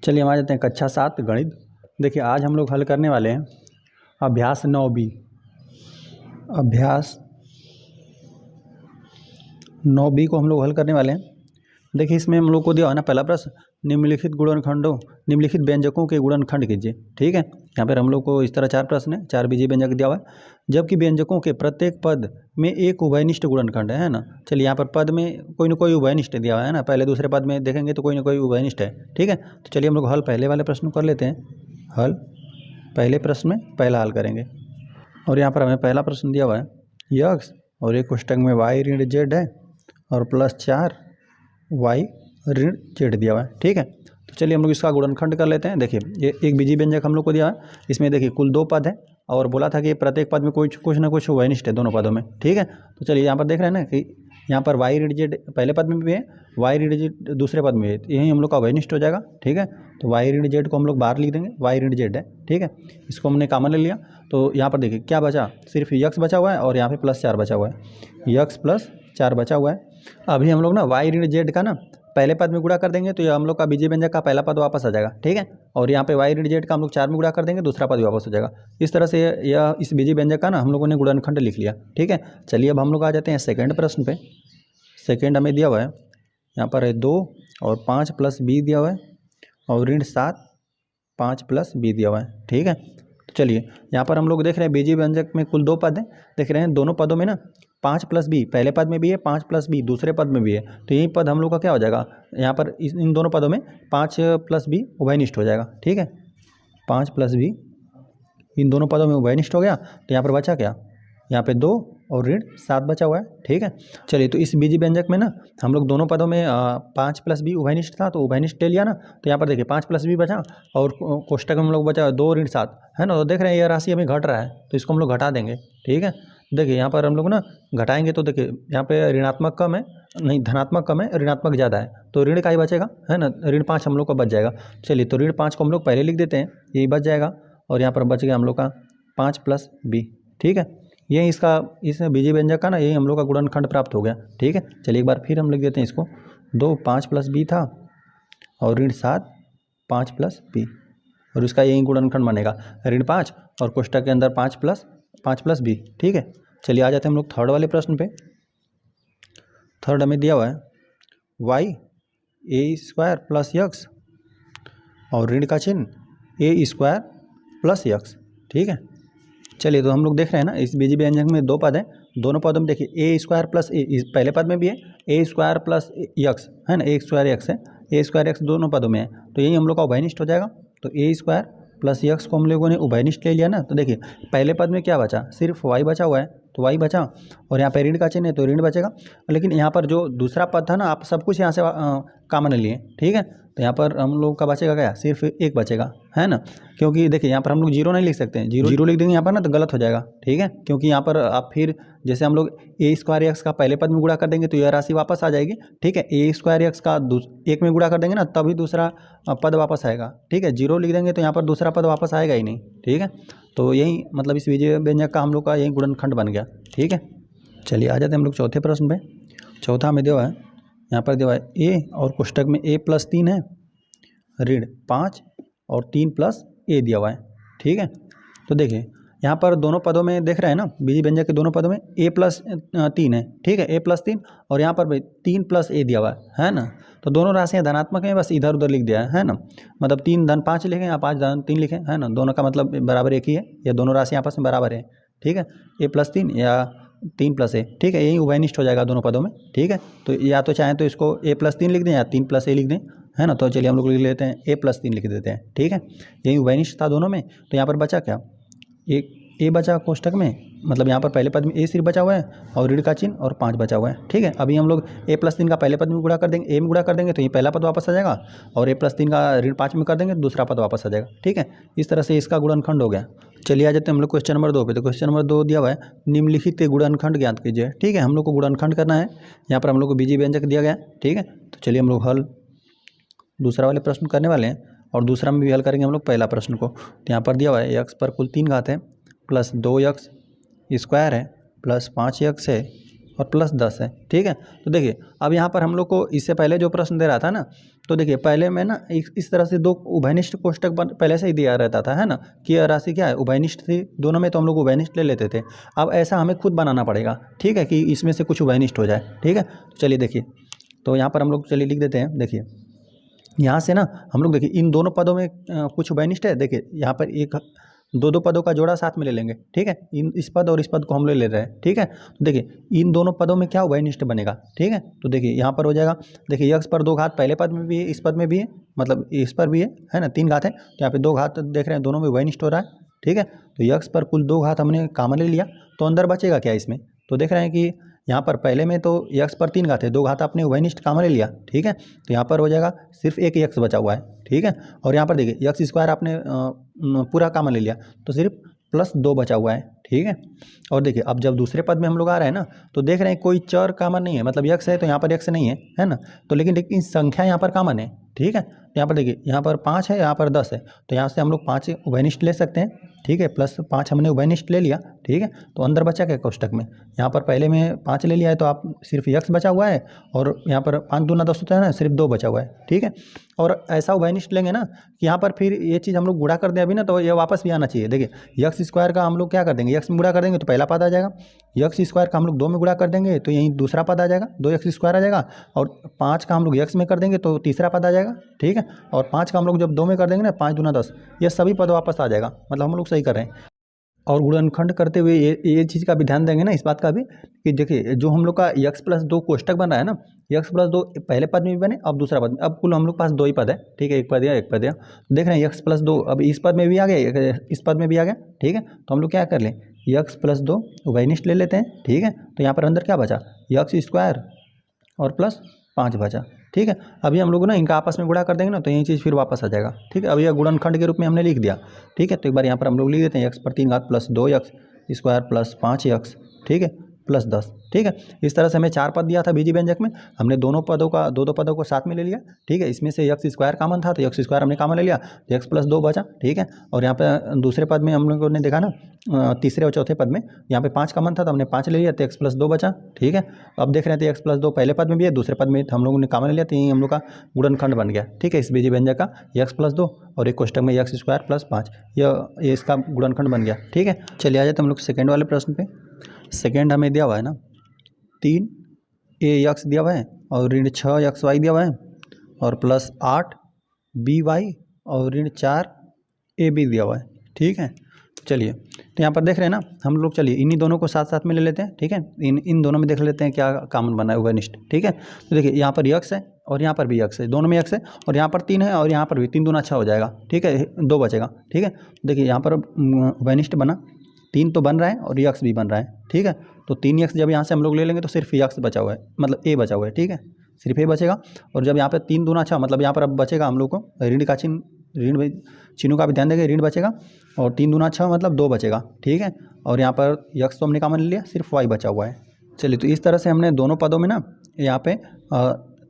चलिए हम आ जाते हैं कक्षा 7 गणित। देखिए आज हम लोग हल करने वाले हैं अभ्यास 9B। अभ्यास 9B को हम लोग हल करने वाले हैं। देखिए इसमें हम लोग को दिया है ना पहला प्रश्न, निम्नलिखित गुणनखंडों निम्नलिखित व्यंजकों के गुणनखंड कीजिए। ठीक है, यहाँ पर हम लोग को इस तरह 4 प्रश्न है, 4 बीजीय व्यंजक दिया हुआ है, जबकि व्यंजकों के प्रत्येक पद में एक उभयनिष्ठ गुणनखंड है ना। चलिए यहाँ पर पद में कोई ना कोई उभयनिष्ठ दिया हुआ है ना, पहले दूसरे पद में देखेंगे तो कोई ना कोई उभयनिष्ठ है। ठीक है, तो चलिए हम लोग हल पहले वाले प्रश्न कर लेते हैं। हल पहले प्रश्न में पहला हल करेंगे और यहाँ पर हमें पहला प्रश्न दिया हुआ है यक्स और एक कोष्टक में y ऋण z है और +4 y ऋण z दिया हुआ है। ठीक है, तो चलिए हम लोग इसका गुणनखंड कर लेते हैं। देखिए ये एक बीजीय व्यंजक हम लोग को दिया है, इसमें देखिए कुल 2 पद है और बोला था कि प्रत्येक पद में कुछ ना कुछ उभयनिष्ठ है दोनों पदों में। ठीक है, तो चलिए यहाँ पर देख रहे हैं ना कि यहाँ पर y ऋण z पहले पद में भी है, y ऋण z दूसरे पद में है, यही हम लोग का उभयनिष्ठ हो जाएगा। ठीक है, तो y ऋण z को हम लोग बाहर लिख देंगे, y ऋण z है। ठीक है, इसको हमने कॉमन ले लिया, तो यहाँ पर देखिए क्या बचा, सिर्फ यक्स बचा हुआ है और यहाँ पे +4 बचा हुआ है, यक्स +4 बचा हुआ है। अभी हम लोग ना y ऋण z का ना पहले पद में गुणा कर देंगे तो ये हम लोग का बीजीय व्यंजक का पहला पद वापस आ जाएगा। ठीक है, और यहाँ पे y ऋण z का हम लोग 4 में गुणा कर देंगे, दूसरा पद वापस हो जाएगा। इस तरह से यह इस बीजीय व्यंजक का ना हम लोगों ने गुणनखंड लिख लिया। ठीक है, चलिए अब हम लोग आ जाते हैं सेकंड प्रश्न पे। सेकंड हमें दिया हुआ है, यहाँ पर है 2 और 5 + b दिया हुआ है और ऋण 7 5 + b दिया हुआ है। ठीक है, तो चलिए यहाँ पर हम लोग देख रहे हैं बीजीय व्यंजक में कुल 2 पद हैं, देख रहे हैं दोनों पदों में ना 5 + b पहले पद में भी है, 5 + b दूसरे पद में भी है, तो यही पद हम लोग का क्या हो जाएगा, यहाँ पर इन दोनों पदों में 5 + b उभयनिष्ठ हो जाएगा। ठीक है, 5 + b इन दोनों पदों में उभयनिष्ठ हो गया, तो यहाँ पर बचा क्या, यहाँ पे 2 और ऋण 7 बचा हुआ है। ठीक है, चलिए तो इस बीजीय व्यंजक में ना हम लोग दोनों पदों में 5 + b उभयनिष्ठ था, तो उभयनिष्ठ ले लिया ना, तो यहाँ पर देखिए 5 + b बचा और कोष्टक में हम लोग बचा 2 ऋण 7 है ना। तो देख रहे हैं यह राशि हमें घट रहा है, तो इसको हम लोग घटा देंगे। ठीक है, देखिए यहाँ पर हम लोग ना घटाएंगे तो देखिए यहाँ पे ऋणात्मक कम है, नहीं धनात्मक कम है, ऋणात्मक ज़्यादा है, तो ऋण का ही बचेगा है ना, ऋण 5 हम लोग का बच जाएगा। चलिए तो ऋण 5 को हम लोग पहले लिख देते हैं, यही बच जाएगा और यहाँ पर बच गया हम लोग का 5 + b। ठीक है, यही इसका इस बीजीय व्यंजक का ना यही हम लोग का गुणनखंड प्राप्त हो गया। ठीक है, चलिए एक बार फिर हम लिख देते हैं इसको, 2 5 + b था और ऋण 7 5 + b और इसका यही गुणनखंड बनेगा, ऋण 5 और कोष्टक के अंदर 5 + b। ठीक है, चलिए आ जाते हैं हम लोग थर्ड वाले प्रश्न पे। थर्ड हमें दिया हुआ है y a² + x और ऋण का चिन्ह a² + x। ठीक है, चलिए तो हम लोग देख रहे हैं ना इस बीजीय व्यंजक में 2 पद हैं, दोनों पदों में देखिए a² + a पहले पद में भी है, a² + x है ना, a² x है, a² x दोनों पदों में है, तो यही हम लोग का उभयनिष्ठ हो जाएगा। तो a² + x को हम लोगों ने उभयनिष्ठ ले लिया ना, तो देखिए पहले पद में क्या बचा, सिर्फ y बचा हुआ है, तो y बचा और यहाँ पे ऋण का चिन्ह है तो ऋण बचेगा, लेकिन यहाँ पर जो दूसरा पद था ना आप सब कुछ यहाँ से कॉमन लिए। ठीक है, तो यहाँ पर हम लोग का बचेगा क्या, सिर्फ 1 बचेगा है ना, क्योंकि देखिए यहाँ पर हम लोग 0 नहीं लिख सकते हैं, जीरो लिख देंगे यहाँ पर ना तो गलत हो जाएगा। ठीक है, क्योंकि यहाँ पर आप फिर जैसे हम लोग a² x का पहले पद में गुणा कर देंगे तो यह राशि वापस आ जाएगी। ठीक है, a² x का 1 में गुणा कर देंगे ना तभी दूसरा पद वापस आएगा। ठीक है, 0 लिख देंगे तो यहाँ पर दूसरा पद वापस आएगा ही नहीं। ठीक है, तो यही मतलब इस बीजीय व्यंजक का हम लोग का यही गुणनखंड बन गया। ठीक है, चलिए आ जाते हैं हम लोग चौथे प्रश्न पे। चौथा में दिया है, यहाँ पर दिया है a और कोष्टक में a + 3 है, ऋण 5 और 3 + a दिया हुआ है। ठीक है, तो देखिए यहाँ पर दोनों पदों में देख रहे हैं ना बीजीय व्यंजक के दोनों पदों में a + 3 है। ठीक है, a + 3 और यहाँ पर भी 3 + a दिया हुआ है ना, तो दोनों राशियाँ धनात्मक हैं, बस इधर उधर लिख दिया है ना, मतलब 3 धन 5 लिखें या 5 धन 3 लिखें है ना, दोनों का मतलब बराबर एक ही है, या दोनों राशियाँ आपस में बराबर है। ठीक है, a + 3 या 3 + a। ठीक है, यही उभयनिष्ठ हो जाएगा दोनों पदों में। ठीक है, तो या तो चाहें तो इसको a + 3 लिख दें या 3 + a लिख दें है ना, तो चलिए हम लोग लिख लेते हैं a + 3 लिख देते हैं। ठीक है, यही उभयनिष्ठ था दोनों में, तो यहाँ पर बचा क्या, एक a बचा कोष्टक में, मतलब यहाँ पर पहले पद में a सिर्फ बचा हुआ है और ऋण का चिन्ह और 5 बचा हुआ है। ठीक है, अभी हम लोग a + 3 का पहले पद में गुणा कर देंगे, a में गुणा कर देंगे तो ये पहला पद वापस आ जाएगा और a + 3 का ऋण 5 में कर देंगे तो दूसरा पद वापस आ जाएगा। ठीक है, इस तरह से इसका गुणनखंड हो गया। चलिए आ जाते हैं हम लोग क्वेश्चन नंबर 2 पे। तो क्वेश्चन नंबर 2 दिया हुआ है निम्नलिखित गुणनखंड ज्ञात कीजिए। ठीक है, हम लोग को गुणनखंड करना है, यहाँ पर हम लोग को बीजीय व्यंजक दिया गया है। ठीक है, तो चलिए हम लोग हल दूसरा वाले प्रश्न करने वाले हैं और दूसरा में भी हल करेंगे हम लोग पहला प्रश्न को। तो यहाँ पर दिया हुआ है x पर कुल 3 घात है +2x² है +5x है और प्लस 10 है, ठीक है। तो देखिए अब यहाँ पर हम लोग को इससे पहले जो प्रश्न दे रहा था ना, तो देखिए पहले में ना इस तरह से दो उभयनिष्ठ कोष्टक पहले से ही दिया रहता था, है ना, कि यह राशि क्या है, उभयनिष्ठ थी दोनों में, तो हम लोग उभयनिष्ठ ले लेते थे। अब ऐसा हमें खुद बनाना पड़ेगा, ठीक है, कि इसमें से कुछ उभयनिष्ठ हो जाए, ठीक है। तो चलिए देखिए, तो यहाँ पर हम लोग चलिए लिख देते हैं। देखिए यहाँ से ना हम लोग देखिए इन दोनों पदों में कुछ उभयनिष्ठ है। देखिए यहाँ पर एक दो पदों का जोड़ा साथ में ले लेंगे, ठीक है, इस पद और इस पद को हम लोग ले रहे हैं, ठीक है। तो देखिए इन दोनों पदों में क्या उभयनिष्ठ बनेगा, ठीक है। तो देखिए यहाँ पर हो जाएगा, देखिए यक्स पर 2 घात पहले पद में भी है, इस पद में भी है, मतलब इस पर भी है ना, 3 घात है, तो यहाँ पे 2 घात देख रहे हैं, दोनों में उभयनिष्ठ हो रहा है, ठीक है। तो यक्स पर कुल 2 घात हमने कॉमन ले लिया, तो अंदर बचेगा क्या इसमें, तो देख रहे हैं कि यहाँ पर पहले में तो यक्स पर 3 घात है, 2 घात आपने उभयनिष्ठ कॉमन ले लिया, ठीक है। तो यहाँ पर हो जाएगा सिर्फ एक यक्स बचा हुआ है, ठीक है। और यहाँ पर देखिए यक्स स्क्वायर आपने पूरा कॉमन ले लिया, तो सिर्फ प्लस 2 बचा हुआ है, ठीक है। और देखिए अब जब दूसरे पद में हम लोग आ रहे हैं ना, तो देख रहे हैं कोई चर कॉमन नहीं है, मतलब यक्स है तो यहाँ पर यक्स नहीं है ना, तो लेकिन संख्या यहाँ पर कॉमन है, ठीक है। तो यहाँ पर देखिए यहाँ पर 5 है, यहाँ पर 10 है, तो यहाँ से हम लोग 5 उभयनिष्ठ ले सकते हैं, ठीक है, प्लस 5 हमने उभयनिष्ठ ले लिया, ठीक है। तो अंदर बचा क्या कोष्टक में, यहाँ पर पहले में 5 ले लिया है, तो आप सिर्फ यक्स बचा हुआ है, और यहाँ पर 5 दूना 10 होता है ना, सिर्फ 2 बचा हुआ है, ठीक है। और ऐसा उभयनिष्ठ लेंगे ना कि यहाँ पर फिर ये चीज़ हम लोग गुणा कर दें अभी ना, तो ये वापस भी आना चाहिए। देखिए यक्स स्क्वायर का हम लोग क्या कर देंगे, यक्स में गुणा कर देंगे तो पहला पद आ जाएगा, यक्स स्क्वायर का हम लोग 2 में गुणा कर देंगे तो यहीं दूसरा पद आ जाएगा, 2 यक्स स्क्वायर आ जाएगा, और 5 का हम लोग यक्स में कर देंगे तो तीसरा पद आ जाएगा, ठीक है। और 5 का हम लोग जब 2 में कर देंगे ना, 5 दूना 10, ये सभी पद वापस आ जाएगा, मतलब हम लोग सही कर रहे हैं। और गुणनखंड करते हुए ये चीज़ का भी ध्यान देंगे ना, इस बात का भी कि देखिए जो हम लोग का यक्स प्लस 2 कोष्टक बन रहा है ना, यक्स प्लस 2 पहले पद में भी बने, अब दूसरा पद में, अब कुल हम लोग पास 2 ही पद है, ठीक है, एक पद या एक पद या, देख रहे हैं यक्स प्लस 2 अब इस पद में भी आ गया, इस पद में भी आ गया, ठीक है। तो हम लोग क्या कर लें, यक्स प्लस 2 उभयनिष्ठ ले लेते हैं, ठीक है। तो यहाँ पर अंदर क्या बचा, यक्स स्क्वायर और प्लस 5 बचा, ठीक है। अभी हम लोग ना इनका आपस में गुणा कर देंगे ना, तो यही चीज़ फिर वापस आ जाएगा, ठीक है। अब यह गुणनखंड के रूप में हमने लिख दिया, ठीक है। तो एक बार यहाँ पर हम लोग लिख देते हैं यक्स पर 3 घात plus 2 x square plus 5 x, ठीक है, प्लस 10, ठीक है। इस तरह से हमें 4 पद दिया था बीजी व्यंजक में, हमने दोनों पदों का दो पदों को साथ में ले लिया, ठीक है। इसमें से यक्स स्क्वायर कॉमन था, तो यक्स स्क्वायर हमने कॉमन ले लिया, तो यक्स प्लस 2 बचा, ठीक है। और यहाँ पे दूसरे पद में हम लोगों ने देखा ना, तीसरे और चौथे पद में यहाँ पे 5 कॉमन था, तो हमने 5 ले लिया, तो एक्स प्लस 2 बचा, ठीक है। अब देख रहे थे एक्स प्लस 2 पहले पद में भी है, दूसरे पद में हम लोगों ने कॉमन ले लिया, तो यही हम लोग का गुणनखंड बन गया, ठीक है, इस बीजी व्यंजक का यक्स प्लस 2 और एक कोष्टक में यक्स स्क्वायर प्लस 5, ये इसका गुणनखंड बन गया, ठीक है। चलिए आ जाते हम लोग सेकेंड वाले प्रश्न पे। सेकेंड हमें दिया हुआ है ना 3 ए यक्स दिया हुआ है और ऋण 6 यक्स वाई दिया हुआ है, और प्लस 8 बी वाई और ऋण 4 ए बी दिया हुआ है, ठीक है। चलिए तो यहाँ पर देख रहे हैं ना हम लोग, चलिए इन्हीं दोनों को साथ साथ में ले लेते हैं, ठीक है। इन दोनों में देख लेते हैं क्या कॉमन बना है उभयनिष्ठ, ठीक है। तो देखिए यहाँ पर यक्स है और यहाँ पर भी यक्स है, दोनों में यक्स है, और यहाँ पर 3 है और यहाँ पर भी 3 दूना 6 हो जाएगा, ठीक है, 2 बचेगा, ठीक है। देखिए यहाँ पर उभयनिष्ठ बना, 3 तो बन रहा है और यक्स भी बन रहा है, ठीक है। तो 3 यक्स जब यहाँ से हम लोग ले लेंगे तो सिर्फ यक्स बचा हुआ है, मतलब ए बचा हुआ है, ठीक है, सिर्फ ए बचेगा। और जब यहाँ पे 3 दूना 6, मतलब यहाँ पर अब बचेगा हम लोग को ऋण का चिन्ह, ऋण चिन्हों का भी ध्यान देंगे, ऋण बचेगा, और 3 दूना 6 मतलब 2 बचेगा, ठीक है। और यहाँ पर यक्स तो हमने कॉमन ले लिया, सिर्फ वाई बचा हुआ है। चलिए तो इस तरह से हमने दोनों पदों में ना यहाँ पे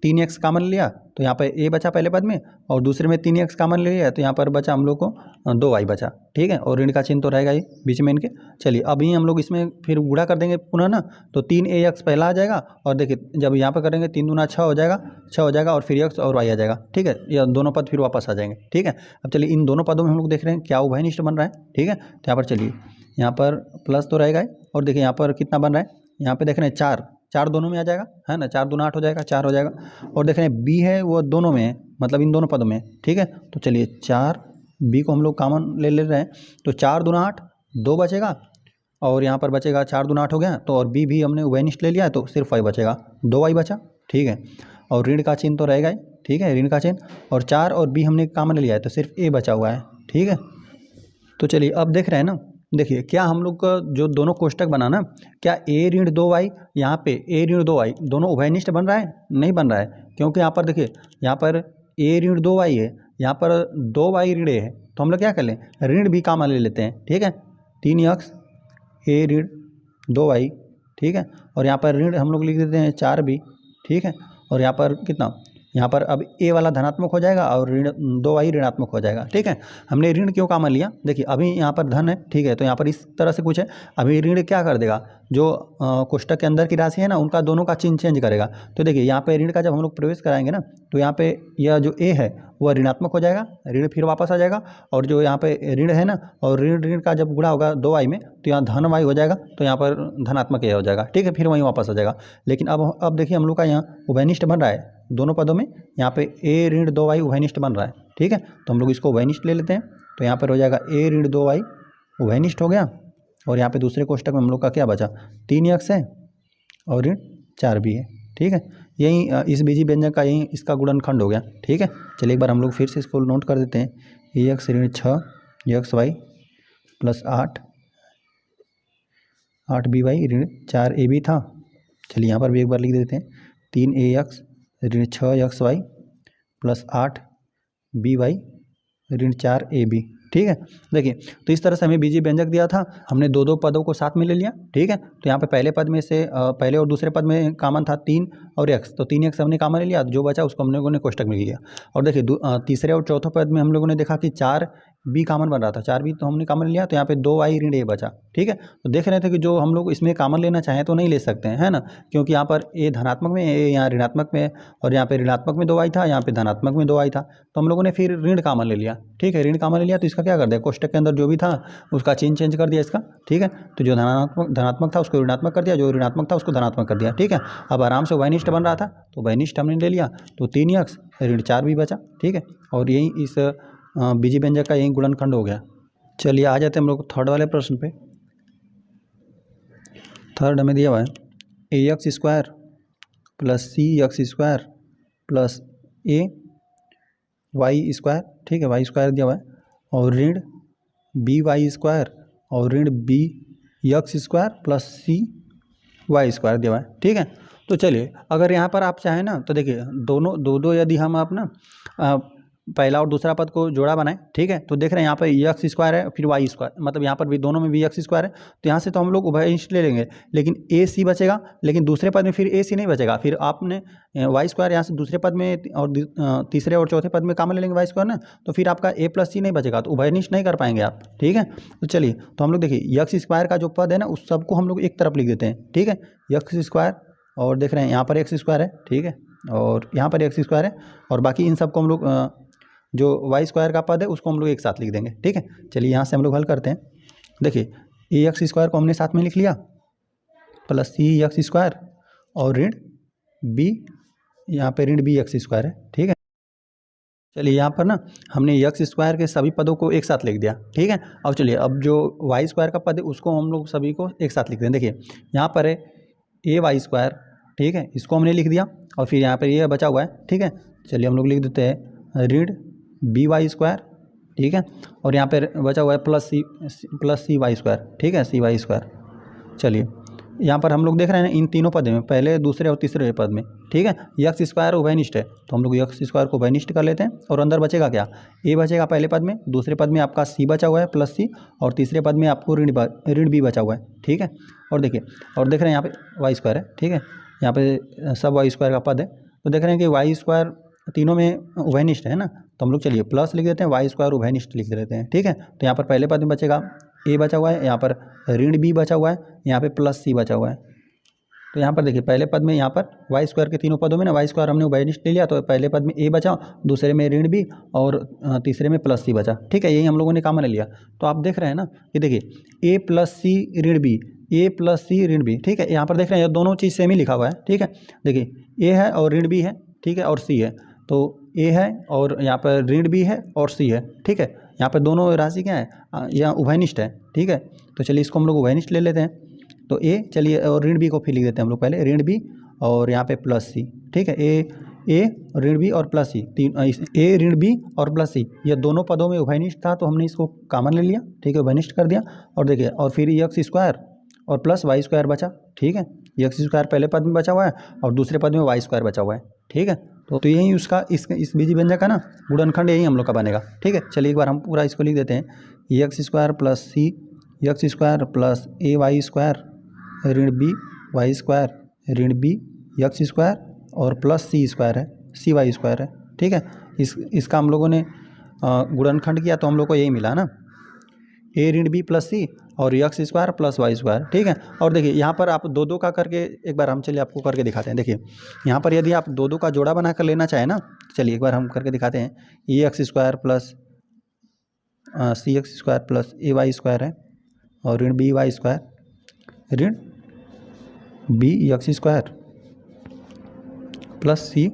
3 एक्स कॉमन लिया, तो यहाँ पर ए बचा पहले पद में, और दूसरे में 3 एक्स कॉमन ले लिया, तो यहाँ पर बचा हम लोग को 2 वाई बचा, ठीक है। और ऋण का चिन्ह तो रहेगा ही बीच में इनके। चलिए अभी हम लोग इसमें फिर गुणा कर देंगे पुनः ना, तो 3 ए एक्स पहला आ जाएगा, और देखिए जब यहाँ पर करेंगे 3 दूना 6 हो जाएगा, और फिर एक्स और वाई आ जाएगा, ठीक है। यह दोनों पद फिर वापस आ जाएंगे, ठीक है। अब चलिए इन दोनों पदों में हम लोग देख रहे हैं क्या उभयनिष्ठ बन रहा है, ठीक है। तो यहाँ पर चलिए यहाँ पर प्लस तो रहेगा ही, और देखिए यहाँ पर कितना बन रहा है, यहाँ पे देख रहे हैं 4 दोनों में आ जाएगा, है ना, 4 दूना 8 हो जाएगा, 4 हो जाएगा। और देख रहे हैं बी है वो दोनों में है, मतलब इन दोनों पदों में, ठीक है। तो चलिए 4 बी को हम लोग कॉमन ले रहे हैं, तो 4 दूना 8 2 बचेगा, और यहाँ पर बचेगा 4 दूना 8 हो गया, तो और बी भी हमने उभयनिष्ठ ले लिया है, तो सिर्फ वाई बचेगा, 2 वाई बचा, ठीक है। और ऋण का चिन्ह तो रहेगा ही, ठीक है, ऋण का चिन्ह, और 4 और बी हमने कॉमन ले लिया है, तो सिर्फ ए बचा हुआ है, ठीक है। तो चलिए अब देख रहे हैं ना, देखिए क्या हम लोग का जो दोनों कोष्टक बना ना, क्या ए ऋण 2 वाई, यहाँ पे ए ऋण 2 वाई दोनों उभयनिष्ठ बन रहा है, नहीं बन रहा है, क्योंकि यहाँ पर देखिए यहाँ पर ए ऋण 2 वाई है, यहाँ पर 2 वाई ऋण है, तो हम लोग क्या कर लें, ऋण भी कॉमन ले लेते हैं, ठीक है। 3 यक्स ए ऋण 2 वाई, ठीक है। और यहाँ पर ऋण हम लोग लिख देते हैं 4 बी, ठीक है। और यहाँ पर कितना, यहाँ पर अब ए वाला धनात्मक हो जाएगा और ऋण 2y ऋणात्मक हो जाएगा। ठीक है, हमने ऋण क्यों कॉमन लिया, देखिए अभी यहाँ पर धन है, ठीक है, तो यहाँ पर इस तरह से कुछ है, अभी ऋण क्या कर देगा, जो कोष्टक के अंदर की राशि है ना उनका दोनों का चिन्ह चेंज करेगा। तो देखिए यहाँ पे ऋण का जब हम लोग प्रवेश कराएंगे ना, तो यहाँ पे यह जो ए है वह ऋणात्मक हो जाएगा, ऋण फिर वापस आ जाएगा, और जो यहाँ पे ऋण है ना, और ऋण ऋण का जब गुणा होगा 2y में, तो यहाँ धन y हो जाएगा, तो यहाँ पर धनात्मक ए हो जाएगा। ठीक है, फिर वहीं वापस आ जाएगा। लेकिन अब देखिए हम लोग का यहाँ उभयनिष्ठ बन रहा है दोनों पदों में, यहाँ पे ए ऋण 2y उभयनिष्ठ बन रहा है। ठीक है, तो हम लोग इसको उभयनिष्ठ ले लेते हैं, तो यहाँ पर हो जाएगा ए ऋण 2y उभयनिष्ठ हो गया, और यहाँ पे दूसरे कोष्टक में हम लोग का क्या बचा, 3x है और ऋण 4b है। ठीक है, यही इस बीजी व्यंजक का यही इसका गुणनखंड हो गया। ठीक है, चलिए एक बार हम लोग फिर से इसको नोट कर देते हैं, ax ऋण 6 xy प्लस 8by ऋण 4ab था। चलिए यहाँ पर भी एक बार लिख देते हैं, 3ax ऋण 6xy प्लस 8by ऋण 4ab। ठीक है, देखिए तो इस तरह से हमें बीजी व्यंजक दिया था, हमने दो पदों को साथ में ले लिया। ठीक है, तो यहाँ पे पहले पद में से पहले और दूसरे पद में कॉमन था 3 और x, तो 3x हमने कॉमन ले लिया, जो बचा उसको हम लोगों ने कोष्टक में लिया। और देखिए तीसरे और चौथे पद में हम लोगों ने देखा कि 4b कॉमन बन रहा था, 4b तो हमने कॉमन लिया, तो यहाँ पे 2y ऋण a बचा। ठीक है, तो देख रहे थे कि जो हम लोग इसमें कॉमन लेना चाहें तो नहीं ले सकते हैं, है ना, क्योंकि यहाँ पर a धनात्मक में, a यहाँ ऋणात्मक में, और यहाँ पे ऋणात्मक में 2y था, यहाँ पे धनात्मक में 2y था, तो हम लोगों ने फिर ऋण कॉमन ले लिया। ठीक है, ऋण कॉमन ले लिया, तो इसका क्या कर दिया, कोष्टक के अंदर जो भी था उसका चिन्ह चेंज कर दिया इसका। ठीक है, तो जो धनात्मक था उसको ऋणात्मक कर दिया, जो ऋणात्मक था उसको धनात्मक कर दिया। ठीक है, अब आराम से उभयनिष्ठ बन रहा था, तो उभयनिष्ठ हमने ले लिया, तो 3x ऋण 4b बचा। ठीक है, और यही इस बीजी व्यंजक का यही गुणनखंड हो गया। चलिए आ जाते हैं हम लोग थर्ड वाले प्रश्न पे। थर्ड हमें दिया हुआ है ax square plus cx square plus a y square. ठीक है, y स्क्वायर दिया हुआ है, और ऋण by स्क्वायर और ऋण bx square plus cy square दिया हुआ है। ठीक है, तो चलिए अगर यहाँ पर आप चाहें ना, तो देखिए दोनों दो यदि हम अपना पहला और दूसरा पद को जोड़ा बनाएं। ठीक है, तो देख रहे हैं यहाँ पर एक्स स्क्वायर है, फिर वाई स्क्वायर, मतलब यहाँ पर भी दोनों में भी एक्स स्क्वायर है, तो यहाँ से तो हम लोग उभयनिष्ठ ले लेंगे, लेकिन ए सी बचेगा, लेकिन दूसरे पद में फिर ए सी नहीं बचेगा, फिर आपने वाई स्क्वायर यहाँ से दूसरे पद में और तीसरे और चौथे पद में कॉमन ले लेंगे वाई स्क्वायर ना, तो फिर आपका ए प्लस सी नहीं बचेगा, तो उभयनिष्ठ नहीं कर पाएंगे आप। ठीक है, तो चलिए तो हम लोग देखिए एक्स स्क्वायर का जो पद है ना उस सबको हम लोग एक तरफ लिख देते हैं। ठीक है, एक्स स्क्वायर, और देख रहे हैं यहाँ पर एक्स स्क्वायर है। ठीक है, और यहाँ पर एक्स स्क्वायर है, और बाकी इन सबको हम लोग जो वाई स्क्वायर का पद है उसको हम लोग एक साथ लिख देंगे। ठीक है, चलिए यहाँ से हम लोग हल करते हैं। देखिए ए एक्स स्क्वायर को हमने साथ में लिख लिया प्लस सी एक्स स्क्वायर और ऋण बी, यहाँ पे ऋण बी एक्स स्क्वायर है। ठीक है, चलिए यहाँ पर ना हमने एक्स स्क्वायर के सभी पदों को एक साथ लिख दिया। ठीक है, अब चलिए अब जो वाई स्क्वायर का पद है उसको हम लोग सभी को एक साथ लिख दें। देखिए यहाँ पर है ए वाई स्क्वायर, ठीक है, इसको हमने लिख दिया, और फिर यहाँ पर ये बचा हुआ है। ठीक है, चलिए हम लोग लिख देते हैं ऋण बी वाई स्क्वायर। ठीक है, और यहाँ पर बचा हुआ है प्लस सी वाई स्क्वायर। ठीक है, सी वाई स्क्वायर। चलिए यहाँ पर हम लोग देख रहे हैं इन तीनों पद में, पहले दूसरे और तीसरे पद में। ठीक है, एक्स स्क्वायर उभयनिष्ठ है, तो हम लोग एक्स स्क्वायर को उभयनिष्ठ कर लेते हैं, और अंदर बचेगा क्या, ए बचेगा पहले पद में, दूसरे पद में आपका सी बचा हुआ है प्लस सी, और तीसरे पद में आपको ऋण बी बचा हुआ है। ठीक है, और देखिए और देख रहे हैं यहाँ पे वाई स्क्वायर है। ठीक है, यहाँ पे सब वाई स्क्वायर का पद है, तो देख रहे हैं कि वाई स्क्वायर तीनों में उभयनिष्ठ है ना, तो हम लोग चलिए प्लस लिख देते हैं, वाई स्क्वायर उभयनिष्ठ लिख देते हैं। ठीक है, तो यहाँ पर पहले पद में बचेगा ए बचा हुआ है, यहाँ पर ऋण बी बचा हुआ है, यहाँ पे प्लस सी बचा हुआ है। तो यहाँ पर देखिए पहले पद में यहाँ पर वाई स्क्वायर के तीनों पदों में ना वाई स्क्वायर हमने उभयनिष्ठ ले लिया, तो पहले पद में ए बचा, दूसरे में ऋण बी, और तीसरे में प्लस सी बचा। ठीक है, यही हम लोगों ने कॉमन ले लिया, तो आप देख रहे हैं ना कि देखिए ए प्लस सी ऋण बी, ए प्लस सी ऋण बी। ठीक है, यहाँ पर देख रहे हैं दोनों चीज़ सेम ही लिखा हुआ है। ठीक है, देखिए ए है और ऋण बी है। ठीक है, और सी है, तो ए है और यहाँ पर ऋण बी है और सी है। ठीक है, यहाँ पर दोनों राशि क्या है, यहाँ उभयनिष्ठ है। ठीक है, तो चलिए इसको हम लोग उभयनिष्ठ ले लेते हैं, तो ए चलिए और ऋण बी को फिर लिख देते हैं हम लोग पहले, ऋण बी और यहाँ पे प्लस सी। ठीक है, ए ऋण बी और प्लस सी, ए ऋण बी और प्लस सी, ये दोनों पदों में उभयनिष्ठ था, तो हमने इसको कॉमन ले लिया। ठीक है, उभयनिष्ठ कर दिया, और देखिए और फिर एक्स स्क्वायर और प्लस वाई स्क्वायर बचा। ठीक है, एक्स स्क्वायर पहले पद में बचा हुआ है और दूसरे पद में वाई स्क्वायर बचा हुआ है। ठीक है, तो यही उसका इस बीजी व्यंजक का ना गुणनखंड यही हम लोग का बनेगा। ठीक है, चलिए एक बार हम पूरा इसको लिख देते हैं, एक्स स्क्वायर प्लस सी एक्स स्क्वायर प्लस ए वाई स्क्वायर ऋण बी वाई स्क्वायर ऋण बी एक्स स्क्वायर और प्लस सी स्क्वायर है, सी वाई स्क्वायर है। ठीक है, इसका हम लोगों ने गुणनखंड किया तो हम लोग को यही मिला ना, ए ऋण बी प्लस सी और X square plus Y square. ठीक है, और देखिए यहाँ पर आप दो दो का करके एक बार हम चलिए आपको करके दिखाते हैं। देखिए यहाँ पर यदि आप दो दो का जोड़ा बना कर लेना चाहें ना, चलिए एक बार हम करके दिखाते हैं। ए एक्स स्क्वायर प्लस सी एक्स स्क्वायर प्लस ए वाई स्क्वायर है और ऋण बी वाई स्क्वायर ऋण बी एक्स स्क्वायर प्लस सी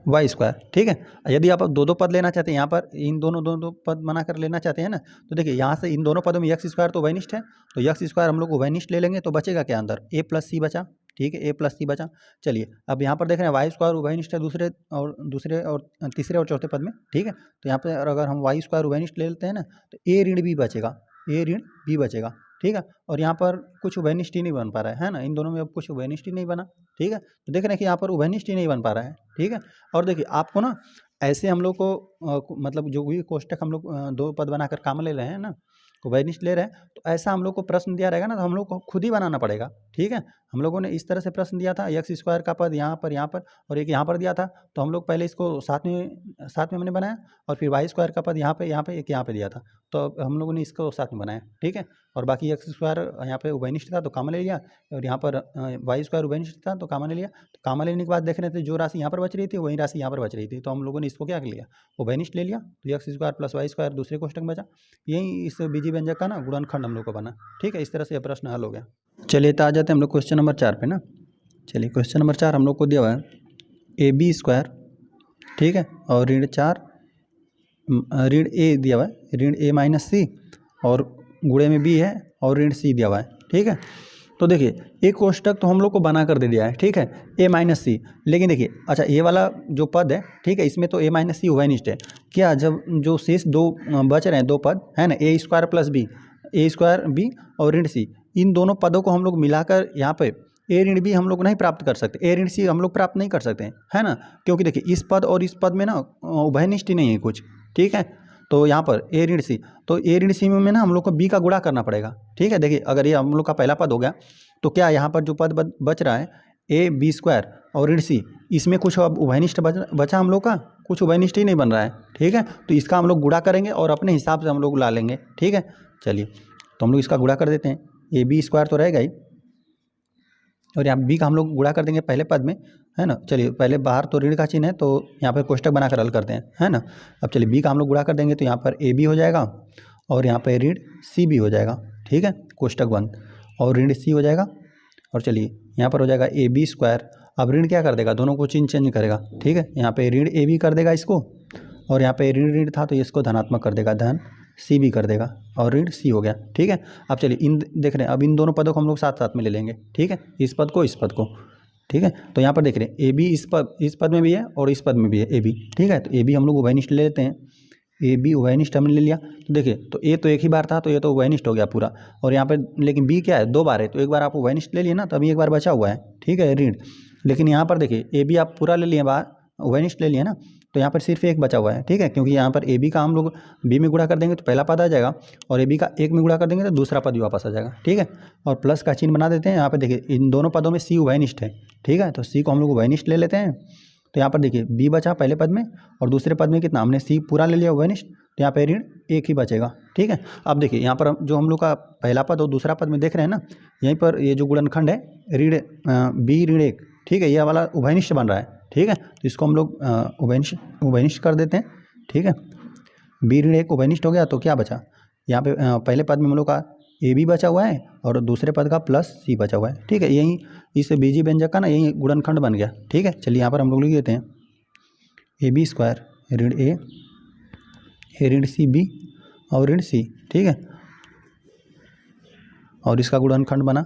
वाई स्क्वायर। ठीक है, यदि आप दो दो पद लेना चाहते हैं, यहाँ पर इन दोनों दो पद बना कर लेना चाहते हैं ना, तो देखिए यहाँ से इन दोनों पदों में एक्स स्क्वायर तो उभयनिष्ठ है, तो एक्स स्क्वायर हम लोग उभयनिष्ठ ले लेंगे तो बचेगा क्या अंदर, ए प्लस सी बचा। ठीक है, ए प्लस सी बचा। चलिए अब यहाँ पर देख रहे हैं वाई स्क्वायर उभयनिष्ठ है दूसरे और तीसरे और चौथे पद में। ठीक है, तो यहाँ पर अगर हम वाई स्क्वायर उभयनिष्ठ ले लेते हैं ना, तो ए ऋण बी बचेगा, ए ऋण बी बचेगा। ठीक है, और यहाँ पर कुछ उभयनिष्ठ ही नहीं बन पा रहा है ना, इन दोनों में अब कुछ उभयनिष्ठ ही नहीं बना। ठीक है, तो देख रहे हैं कि यहाँ पर उभयनिष्ठ ही नहीं बन पा रहा है। ठीक है, और देखिए आपको ना ऐसे हम लोग को मतलब जो भी कोष्टक हम लोग दो पद बनाकर काम ले रहे हैं ना, उभयनिष्ठ ले रहे हैं, तो ऐसा हम लोग को प्रश्न दिया रहेगा ना, तो हम लोग को खुद ही बनाना पड़ेगा। ठीक है, हम लोगों ने इस तरह से प्रश्न दिया था, एक्स स्क्वायर का पद यहाँ पर और एक यहाँ पर दिया था, तो हम लोग पहले इसको साथ में हमने बनाया, और फिर वाई स्क्वायर का पद यहाँ पे एक यहाँ पे दिया था, तो हम लोगों ने इसको साथ में बनाया। ठीक है, और बाकी एक्स स्क्वायर यहाँ पे उभयनिष्ठ था तो कॉमन ले लिया, और यहाँ पर वाई स्क्वायर उभयनिष्ठ था तो कॉमन ले लिया। तो कॉमन लेने के बाद देख रहे थे जो राशि यहाँ पर बच रही थी वही राशि यहाँ पर बच रही थी, तो हम लोगों ने इसको क्या कर लिया, उभयनिष्ठ ले लिया, तो X square plus Y square दूसरे कोष्टक में बचा। यही इस बीजी व्यंजक का ना गुणनखंड हम लोग को बना। ठीक है, इस तरह से यह प्रश्न हल हो गया। चलिए तो आ जाते हैं हम लोग क्वेश्चन नंबर 4 पे ना। चलिए क्वेश्चन नंबर 4 हम लोग को दिया हुआ है ए बी स्क्वायर। ठीक है, और ऋण ए दिया हुआ है, ऋण ए माइनस सी और गुणे में बी है और ऋण सी दिया हुआ है। ठीक है, तो देखिए एक कोष्टक तो हम लोग को बना कर दे दिया है। ठीक है, ए माइनस सी, लेकिन देखिए अच्छा ये वाला जो पद है, ठीक है, इसमें तो ए माइनस सी उभयनिष्ठ है। क्या जब जो शेष दो बच रहे हैं दो पद है ना, ए स्क्वायर प्लस बी, ए स्क्वायर बी और ऋण सी, इन दोनों पदों को हम लोग मिलाकर यहाँ पे ए ऋण बी हम लोग नहीं प्राप्त कर सकते, ए ऋण सी हम लोग प्राप्त नहीं कर सकते हैं, है ना, क्योंकि देखिए इस पद और इस पद में ना उभयनिष्ठ ही नहीं है कुछ। ठीक है, तो यहाँ पर ए ऋण सी, तो ए ऋण सी में ना हम लोग को बी का गुणा करना पड़ेगा। ठीक है, देखिए अगर ये हम लोग का पहला पद हो गया, तो क्या यहाँ पर जो पद बच रहा है ए बी स्क्वायर और ऋण सी, इसमें कुछ अब उभयनिष्ठ बचा हम लोग का, कुछ उभयनिष्ठ ही नहीं बन रहा है। ठीक है, तो इसका हम लोग गुणा करेंगे और अपने हिसाब से हम लोग ला लेंगे। ठीक है, चलिए तो हम लोग इसका गुणा कर देते हैं, ए बी स्क्वायर तो रहेगा ही, और यहाँ बी का हम लोग गुणा कर देंगे पहले पद में, है ना। चलिए पहले बाहर तो ऋण का चिन्ह है, तो यहाँ पर कोष्टक बनाकर हल करते हैं, है ना। अब चलिए बी का हम लोग गुणा कर देंगे, तो यहाँ पर ए बी हो जाएगा और यहाँ पर ऋण सी भी हो जाएगा। ठीक है, कोष्टक बंद, और ऋण सी हो जाएगा, और चलिए यहाँ पर हो जाएगा ए बी स्क्वायर। अब ऋण क्या कर देगा, दोनों को चिन्ह चेंज करेगा। ठीक है, यहाँ पे ऋण ए बी कर देगा इसको, और यहाँ पे ऋण ऋण था तो इसको धनात्मक कर देगा, धन सी भी कर देगा, और ऋण सी हो गया। ठीक है, अब चलिए इन देख रहे हैं, अब इन दोनों पदों को हम लोग साथ साथ में ले लेंगे। ठीक है, इस पद को इस पद को। ठीक है, तो यहाँ पर देख रहे हैं ए बी इस पद में भी है और इस पद में भी है ए बी। ठीक है, तो ए बी हम लोग उभयनिष्ठ ले लेते हैं, ए बी उभयनिष्ठ हमने ले लिया। तो देखिए तो ए तो एक ही बार था, तो ये तो उभयनिष्ठ हो गया पूरा, और यहाँ पर लेकिन बी क्या है, दो बार है, तो एक बार आप उभयनिष्ठ ले लिए ना, तो अभी एक बार बचा हुआ है। ठीक है, ऋण, लेकिन यहाँ पर देखिए ए बी आप पूरा ले लिए, बार उभयनिष्ठ ले लिए ना, तो यहाँ पर सिर्फ एक बचा हुआ है। ठीक है, क्योंकि यहाँ पर ए बी का हम लोग बी में गुणा कर देंगे तो पहला पद आ जाएगा, और ए बी का एक में गुणा कर देंगे तो दूसरा पद भी वापस आ जाएगा। ठीक है, और प्लस का चिन्ह बना देते हैं। यहाँ पर देखिए इन दोनों पदों में सी उभयनिष्ठ है। ठीक है, तो सी को हम लोग उभयनिष्ठ ले लेते हैं, तो यहाँ पर देखिए बी बचा पहले पद में, और दूसरे पद में कितना, हमने सी पूरा ले लिया उभयनिष्ठ, तो यहाँ पे ऋण एक ही बचेगा। ठीक है, अब देखिए यहाँ पर जो हम लोग का पहला पद और दूसरा पद में देख रहे हैं ना, यहीं पर ये जो गुणनखंड है ऋण बी ऋण एक, ठीक है, ये वाला उभयनिष्ठ बन रहा है। ठीक है, तो इसको हम लोग उभयनिष्ठ कर देते हैं। ठीक है, बी ऋण एक उभयनिष्ठ हो गया, तो क्या बचा, यहाँ पे पहले पद में हम लोग का ए बी बचा हुआ है और दूसरे पद का प्लस सी बचा हुआ है। ठीक है, यही इस बीजी व्यंजक का ना यही गुणनखंड बन गया। ठीक है, चलिए यहाँ पर हम लोग लिख देते हैं ए बी स्क्वायर ऋण ए ऋण सी बी और ऋण सी। ठीक है, और इसका गुणनखंड बना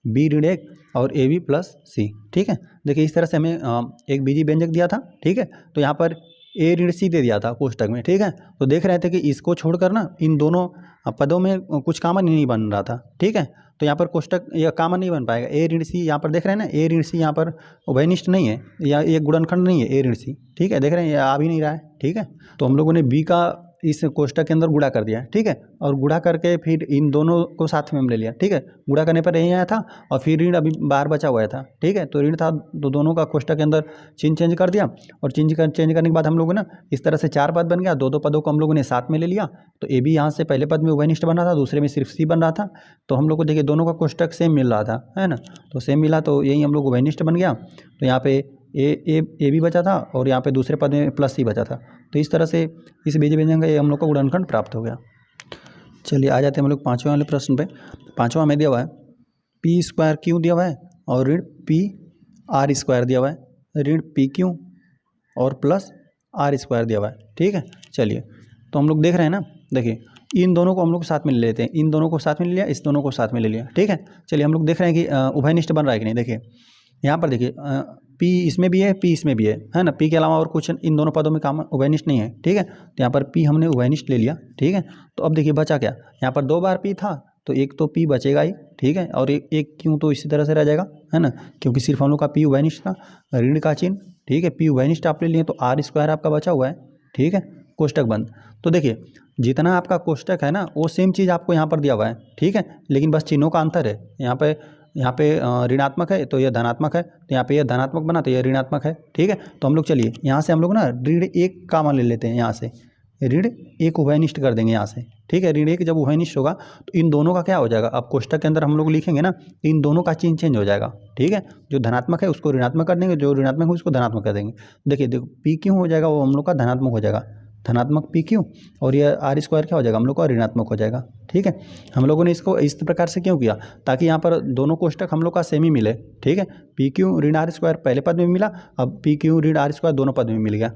बी ऋण एक और ए बी प्लस सी। ठीक है, देखिए इस तरह से हमें एक बीजी व्यंजक दिया था। ठीक है, तो यहाँ पर ए ऋण सी दे दिया था कोष्टक में। ठीक है, तो देख रहे थे कि इसको छोड़कर ना इन दोनों पदों में कुछ कॉमन नहीं बन रहा था। ठीक है, तो यहाँ पर कोष्टक यह कॉमन नहीं बन पाएगा। ए ऋण सी यहाँ पर देख रहे हैं ना, ए ऋण सी यहाँ पर उभयनिष्ठ नहीं है, या एक गुणनखंड नहीं है ए ऋण सी। ठीक है, देख रहे हैं ये आ भी नहीं रहा है। ठीक है, तो हम लोगों ने बी का इस कोष्टक के अंदर गुणा कर दिया, ठीक है, और गुणा करके फिर इन दोनों को साथ में हम ले लिया, ठीक है। गुणा करने पर यही आया था और फिर ऋण अभी बाहर बचा हुआ था, ठीक है। तो ऋण था तो दोनों का कोष्टक के अंदर चिन्ह चेंज कर दिया और चेंज करने के बाद हम लोगों ने इस तरह से 4 पद बन गया। दो पदों को हम लोगों ने साथ में ले लिया। तो ए बी यहाँ से पहले पद में उभयनिष्ठ बन रहा था, दूसरे में सिर्फ सी बन रहा था। तो हम लोग को देखिए दोनों का कोष्टक सेम मिल रहा था, है ना। तो सेम मिला तो यही हम लोग उभयनिष्ठ बन गया। तो यहाँ पे ए भी बचा था और यहाँ पे दूसरे पद में प्लस सी बचा था। तो इस तरह से इस बीज व्यंजन का ये हम लोग को गुणनखंड प्राप्त हो गया। चलिए आ जाते हैं हम लोग 5वें वाले प्रश्न पे। 5वां में दिया हुआ है पी स्क्वायर क्यू दिया हुआ है और ऋण पी आर स्क्वायर दिया हुआ है, ऋण पी क्यू और प्लस आर स्क्वायर दिया हुआ है, ठीक है। चलिए तो हम लोग देख रहे हैं ना, देखिए इन दोनों को हम लोग साथ में ले लेते हैं, इन दोनों को साथ में ले लिया, इस दोनों को साथ में ले लिया, ठीक है। चलिए हम लोग देख रहे हैं कि उभयनिष्ठ बन रहा है कि नहीं। देखिए यहाँ पर देखिए पी इसमें भी है, पी इसमें भी है ना। पी के अलावा और कुछ इन दोनों पदों में काम उभयनिष्ठ नहीं है, ठीक है। तो यहाँ पर पी हमने उभयनिष्ठ ले लिया, ठीक है। तो अब देखिए बचा क्या, यहाँ पर 2 बार पी था तो एक तो पी बचेगा ही, ठीक है, और एक क्यों तो इसी तरह से रह जाएगा, है ना, क्योंकि सिर्फ हम लोग का पी उभयनिष्ठ था। ऋण का चिन्ह, ठीक है, पी उभयनिष्ठ आप ले लिए तो आर स्क्वायर आपका बचा हुआ है, ठीक है, कोष्टक बंद। तो देखिए जितना आपका कोष्टक है ना वो सेम चीज़ आपको यहाँ पर दिया हुआ है, ठीक है, लेकिन बस चिन्हों का अंतर है। यहाँ पे ऋणात्मक है तो यह धनात्मक है, तो यहाँ पे यह धनात्मक बना तो यह ऋणात्मक है, ठीक है। तो हम लोग चलिए यहाँ से हम लोग ना ऋण 1 कॉमन ले लेते हैं, यहाँ से ऋण 1 उभयनिष्ठ कर देंगे यहाँ से, ठीक है। ऋण 1 जब उभयनिष्ठ होगा तो इन दोनों का क्या हो जाएगा, अब कोष्टक के अंदर हम लोग लिखेंगे ना, इन दोनों का चिन्ह चेंज हो जाएगा, ठीक है। जो धनात्मक है उसको ऋणात्मक कर देंगे, जो ऋणात्मक है उसको धनात्मक कर देंगे। देखो पी क्यों हो जाएगा, वो हम लोग का धनात्मक हो जाएगा, धनात्मक पी क्यू, और यह आर स्क्वायर क्या हो जाएगा, हम लोग का ऋणात्मक हो जाएगा, ठीक है। हम लोगों ने इसको इस प्रकार से क्यों किया, ताकि यहाँ पर दोनों कोष्टक हम लोग का सेम ही मिले, ठीक है। पी क्यू ऋण आर स्क्वायर पहले पद में मिला, अब पी क्यू ऋण आर स्क्वायर दोनों पद में मिल गया।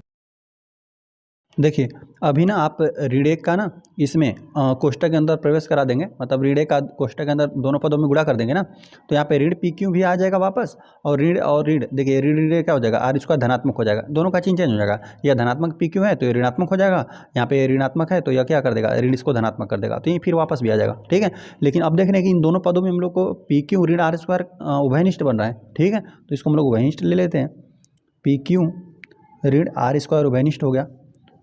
देखिए अभी ना आप ऋण 1 का ना इसमें कोष्टक के अंदर प्रवेश करा देंगे, मतलब ऋण 1 का कोष्टक के अंदर दोनों पदों में गुणा कर देंगे ना, तो यहाँ पे ऋण पी क्यू भी आ जाएगा वापस, और ऋण देखिए ऋण क्या हो जाएगा, आर स्क्वायर धनात्मक हो जाएगा, दोनों का चिन्ह चेंज हो जाएगा। यह धनात्मक पी क्यू है तो ये ऋणात्मक हो जाएगा, यहाँ पे ऋणात्मक है तो यह क्या कर देगा, ऋण इसको धनात्मक कर देगा, तो ये फिर वापस भी आ जाएगा, ठीक है। लेकिन अब देख रहे हैं कि इन दोनों पदों में हम लोग को पी क्यू ऋण आर स्क्वायर उभयनिष्ठ बन रहा है, ठीक है। तो इसको हम लोग उभयनिष्ठ ले लेते हैं, पी क्यू ऋण आर स्क्वायर उभयनिष्ठ हो गया।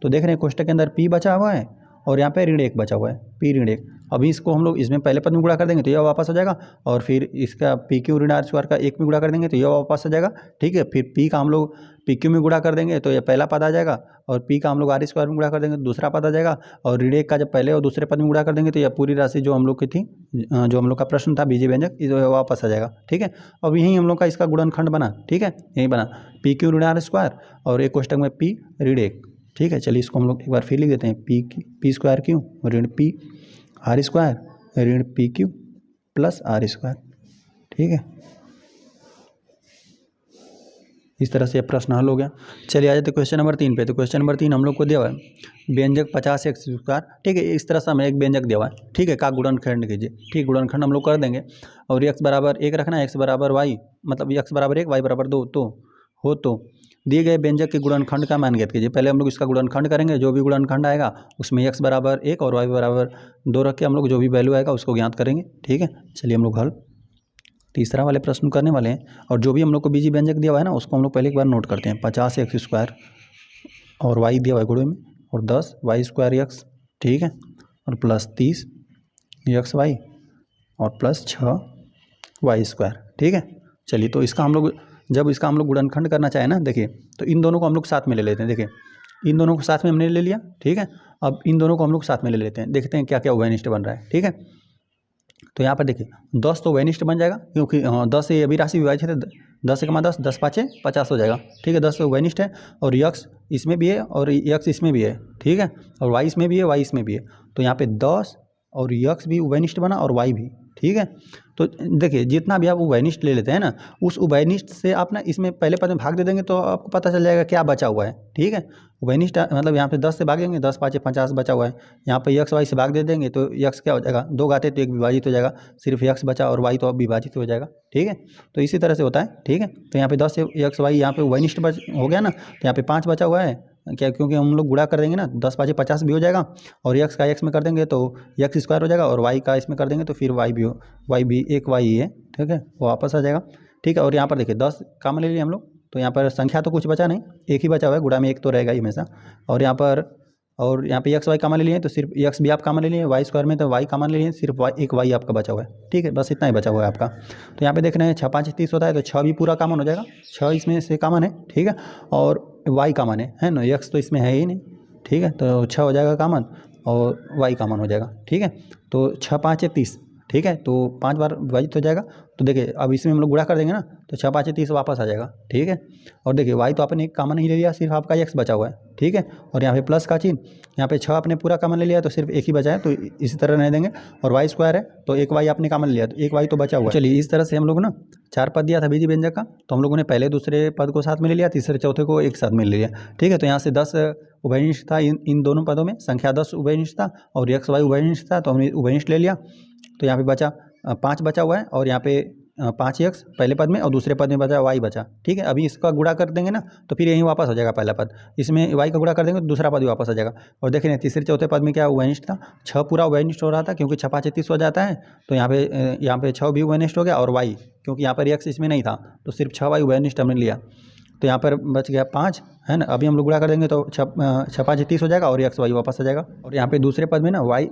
तो देख रहे हैं कोष्टक के अंदर पी बचा हुआ है और यहाँ पे ऋण 1 बचा हुआ है, पी ऋण 1। अभी इसको हम लोग इसमें पहले पद में गुणा कर देंगे तो यह वापस आ जाएगा, और फिर इसका पी क्यू ऋण आर स्क्वायर का 1 में गुणा कर देंगे तो यह वापस आ जाएगा, ठीक है। फिर पी का हम लोग पी क्यू में गुणा कर देंगे तो यह पहला पद आ जाएगा, और पी का हम लोग आर स्क्वायर में गुणा कर देंगे तो दूसरा पद आ जाएगा, और ऋण 1 का जब पहले और दूसरे पद में गुणा कर देंगे तो यह पूरी राशि जो हम लोग की थी, जो हम लोग का प्रश्न था बीजीय व्यंजक, ये वापस आ जाएगा, ठीक है। अब यही हम लोग का इसका गुणनखंड बना, ठीक है, यही बना पी क्यू ऋण आर स्क्वायर और एक कोष्टक में पी ऋण 1, ठीक है। चलिए इसको हम लोग एक बार फिर लिख देते हैं, पी स्क्वायर क्यू ऋण पी आर स्क्वायर ऋण P Q plus R square, ठीक है। इस तरह से प्रश्न हल हो गया। चलिए आ जाते क्वेश्चन नंबर 3 पे। तो क्वेश्चन नंबर 3 हम लोग को दिया हुआ है व्यंजक 50x स्क्वायर, ठीक है। इस तरह से हमें एक व्यंजक दिया हुआ है, ठीक है, का गुणनखंड कीजिए, ठीक, गुणनखंड हम लोग कर देंगे, और x बराबर 1 रखना है, x बराबर y, मतलब x बराबर 1 y बराबर 2 तो हो तो दिए गए व्यंजक के गुणनखंड का मान ज्ञात कीजिए। पहले हम लोग इसका गुणनखंड करेंगे, जो भी गुणनखंड आएगा उसमें x बराबर 1 और y बराबर 2 रख के हम लोग जो भी वैल्यू आएगा उसको ज्ञात करेंगे, ठीक है। चलिए हम लोग हल तीसरा वाले प्रश्न करने वाले हैं, और जो भी हम लोग को बीजी व्यंजक दिया हुआ है ना उसको हम लोग पहले एक बार नोट करते हैं। 50x स्क्वायर और y दिया हुआ है गुणे में, और 10 y स्क्वायर x, ठीक है, और प्लस 30 x y और प्लस 6 y स्क्वायर, ठीक है। चलिए तो इसका हम लोग जब इसका हम लोग गुणनखंड करना चाहें ना, देखिए तो इन दोनों को हम लोग साथ में ले लेते हैं। देखिए इन दोनों को साथ में हमने ले लिया, ठीक है। अब इन दोनों को हम लोग साथ में ले लेते हैं, देखते हैं क्या क्या उभयनिष्ठ बन रहा है, ठीक है। तो यहाँ पर देखिए 10 तो उभयनिष्ठ बन जाएगा, क्योंकि 10 से अभी राशि विभाजित है, 10 से 10 10 5 50 हो जाएगा, ठीक है। 10 से उभयनिष्ठ है, और यक्स इसमें भी है और यक्स इसमें भी है, ठीक है, और वाई इसमें भी है, वाई इसमें भी है। तो यहाँ पे 10 और यक्स भी उभयनिष्ठ बना और वाई भी, ठीक है। तो देखिए जितना भी आप उभयनिष्ठ ले लेते हैं ना, उस उभयनिष्ठ से आप ना इसमें पहले पद में भाग दे देंगे तो आपको पता चल जाएगा क्या बचा हुआ है, ठीक है। उभयनिष्ठ मतलब यहाँ पे 10 से भाग देंगे, 10 5 50 बचा हुआ है। यहाँ पे यक्स वाई से भाग दे देंगे तो यक्स क्या हो जाएगा, 2 घाते तो 1 विभाजित हो जाएगा, सिर्फ यक्स बचा और वाई तो अब विभाजित हो जाएगा, ठीक है। तो इसी तरह से होता है, ठीक है। तो यहाँ पे 10 से यक्स वाई यहाँ पे उभयनिष्ठ हो गया ना, तो यहाँ पे 5 बचा हुआ है, क्या, क्योंकि हम लोग गुणा कर देंगे ना, 10 5 50 भी हो जाएगा, और यक्स का एक्स में कर देंगे तो यक्स स्क्वायर हो जाएगा, और वाई का इसमें कर देंगे तो फिर वाई भी एक वाई है, ठीक है, वो वापस आ जाएगा, ठीक है। और यहाँ पर देखिए 10 काम ले लिए हम लोग, तो यहाँ पर संख्या तो कुछ बचा नहीं, एक ही बचा हुआ है, गुणा में 1 तो रहेगा ही हमेशा, और यहाँ पर और यहाँ पे एक्स वाई कॉमन ले लिए तो सिर्फ एक्स भी आप कॉमन ले लिए, वाई स्क्वायर में तो वाई कॉमन ले लिए, सिर्फ एक वाई आपका बचा हुआ है। ठीक है, बस इतना ही बचा हुआ है आपका। तो यहाँ पे देख रहे हैं 6 5 30 होता है, तो 6 भी पूरा कॉमन हो जाएगा, 6 इसमें से कॉमन है। ठीक है, और वाई कॉमन है ना, एक्स तो इसमें है ही नहीं। ठीक है, तो 6 हो जाएगा कॉमन और वाई कॉमन हो जाएगा। ठीक है, तो 6 5 30। ठीक है, तो 5 बार विभाजित हो जाएगा। तो देखिए अब इसमें हम लोग गुणा कर देंगे ना, तो 6 5 30 वापस आ जाएगा। ठीक है, और देखिए वाई तो आपने एक कॉमन ही ले लिया, सिर्फ आपका एक्स बचा हुआ है। ठीक है, और यहाँ पे प्लस का चिन्ह, यहाँ पे 6 आपने पूरा कॉमन ले लिया तो सिर्फ एक ही बचा है, तो इसी तरह नहीं देंगे। और वाई स्क्वायर है तो एक वाई आपने कॉमन लिया तो एक वाई तो बचा हुआ है। चलिए इस तरह से हम लोग ना 4 पद दिया था बीजी व्यंजक का, तो हम लोगों ने पहले दूसरे पद को साथ में ले लिया, तीसरे चौथे को एक साथ में ले लिया। ठीक है, तो यहाँ से 10 उभयनिष्ठ था इन दोनों पदों में, संख्या 10 उभयनिष्ठ था और एक्स वाई उभयनिष्ठ था, तो हमने उभयनिष्ठ ले लिया। तो यहाँ पे बचा 5 बचा हुआ है, और यहाँ पे 5 एक्स पहले पद में और दूसरे पद में बचा वाई बचा। ठीक है, अभी इसका गुणा कर देंगे ना तो फिर यहीं वापस हो जाएगा पहला पद, इसमें वाई का गुणा कर देंगे तो दूसरा पद भी वापस आ जाएगा। और देखें तीसरे चौथे पद में क्या उभयनिष्ठ था, 6 पूरा उभयनिष्ठ हो रहा था क्योंकि 6 5 30 हो जाता है, तो यहाँ पे 6 भी उभयनिष्ठ हो गया, और वाई क्योंकि यहाँ पर एक्स इसमें नहीं था तो सिर्फ 6 वाई उभयनिष्ठ हमने लिया, तो यहाँ पर बच गया 5 है ना। अभी हम लोग गुणा कर देंगे तो 6 5 30 हो जाएगा और एक्स वाई वापस आ जाएगा। और यहाँ पे दूसरे पद में ना वाई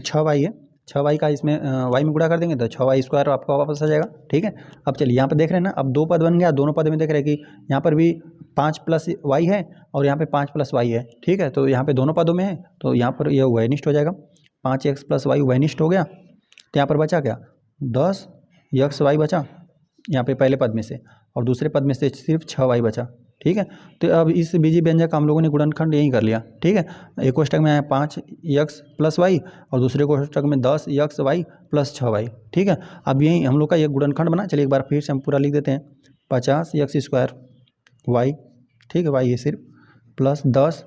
6 वाई है, 6 वाई का इसमें वाई में गुणा कर देंगे तो 6 वाई स्क्वायर आपका वापस आ जाएगा। ठीक है, अब चलिए यहाँ पे देख रहे हैं ना, अब 2 पद बन गया, दोनों पद में देख रहे हैं कि यहाँ पर भी 5 प्लस वाई है और यहाँ पे 5 प्लस वाई है। ठीक है, तो यहाँ पे दोनों पदों में है तो यहाँ पर यह उभयनिष्ठ हो जाएगा, 5 एक्स प्लस वाई उभयनिष्ठ हो गया। तो यहाँ पर बचा क्या, 10 एक्स वाई बचा यहाँ पे पहले पद में से, और दूसरे पद में से सिर्फ 6 वाई बचा। ठीक है, तो अब इस बीजी व्यंजक का हम लोगों ने गुणनखंड यही कर लिया। ठीक है, एक कोष्टक में आया 5 एक्स प्लस वाई और दूसरे कोष्टक में 10 एक्स वाई प्लस 6 वाई। ठीक है, अब यही हम लोग का ये गुणनखंड बना। चलिए एक बार फिर से हम पूरा लिख देते हैं, 50 एक्स स्क्वायर वाई, ठीक है वाई है सिर्फ, प्लस 10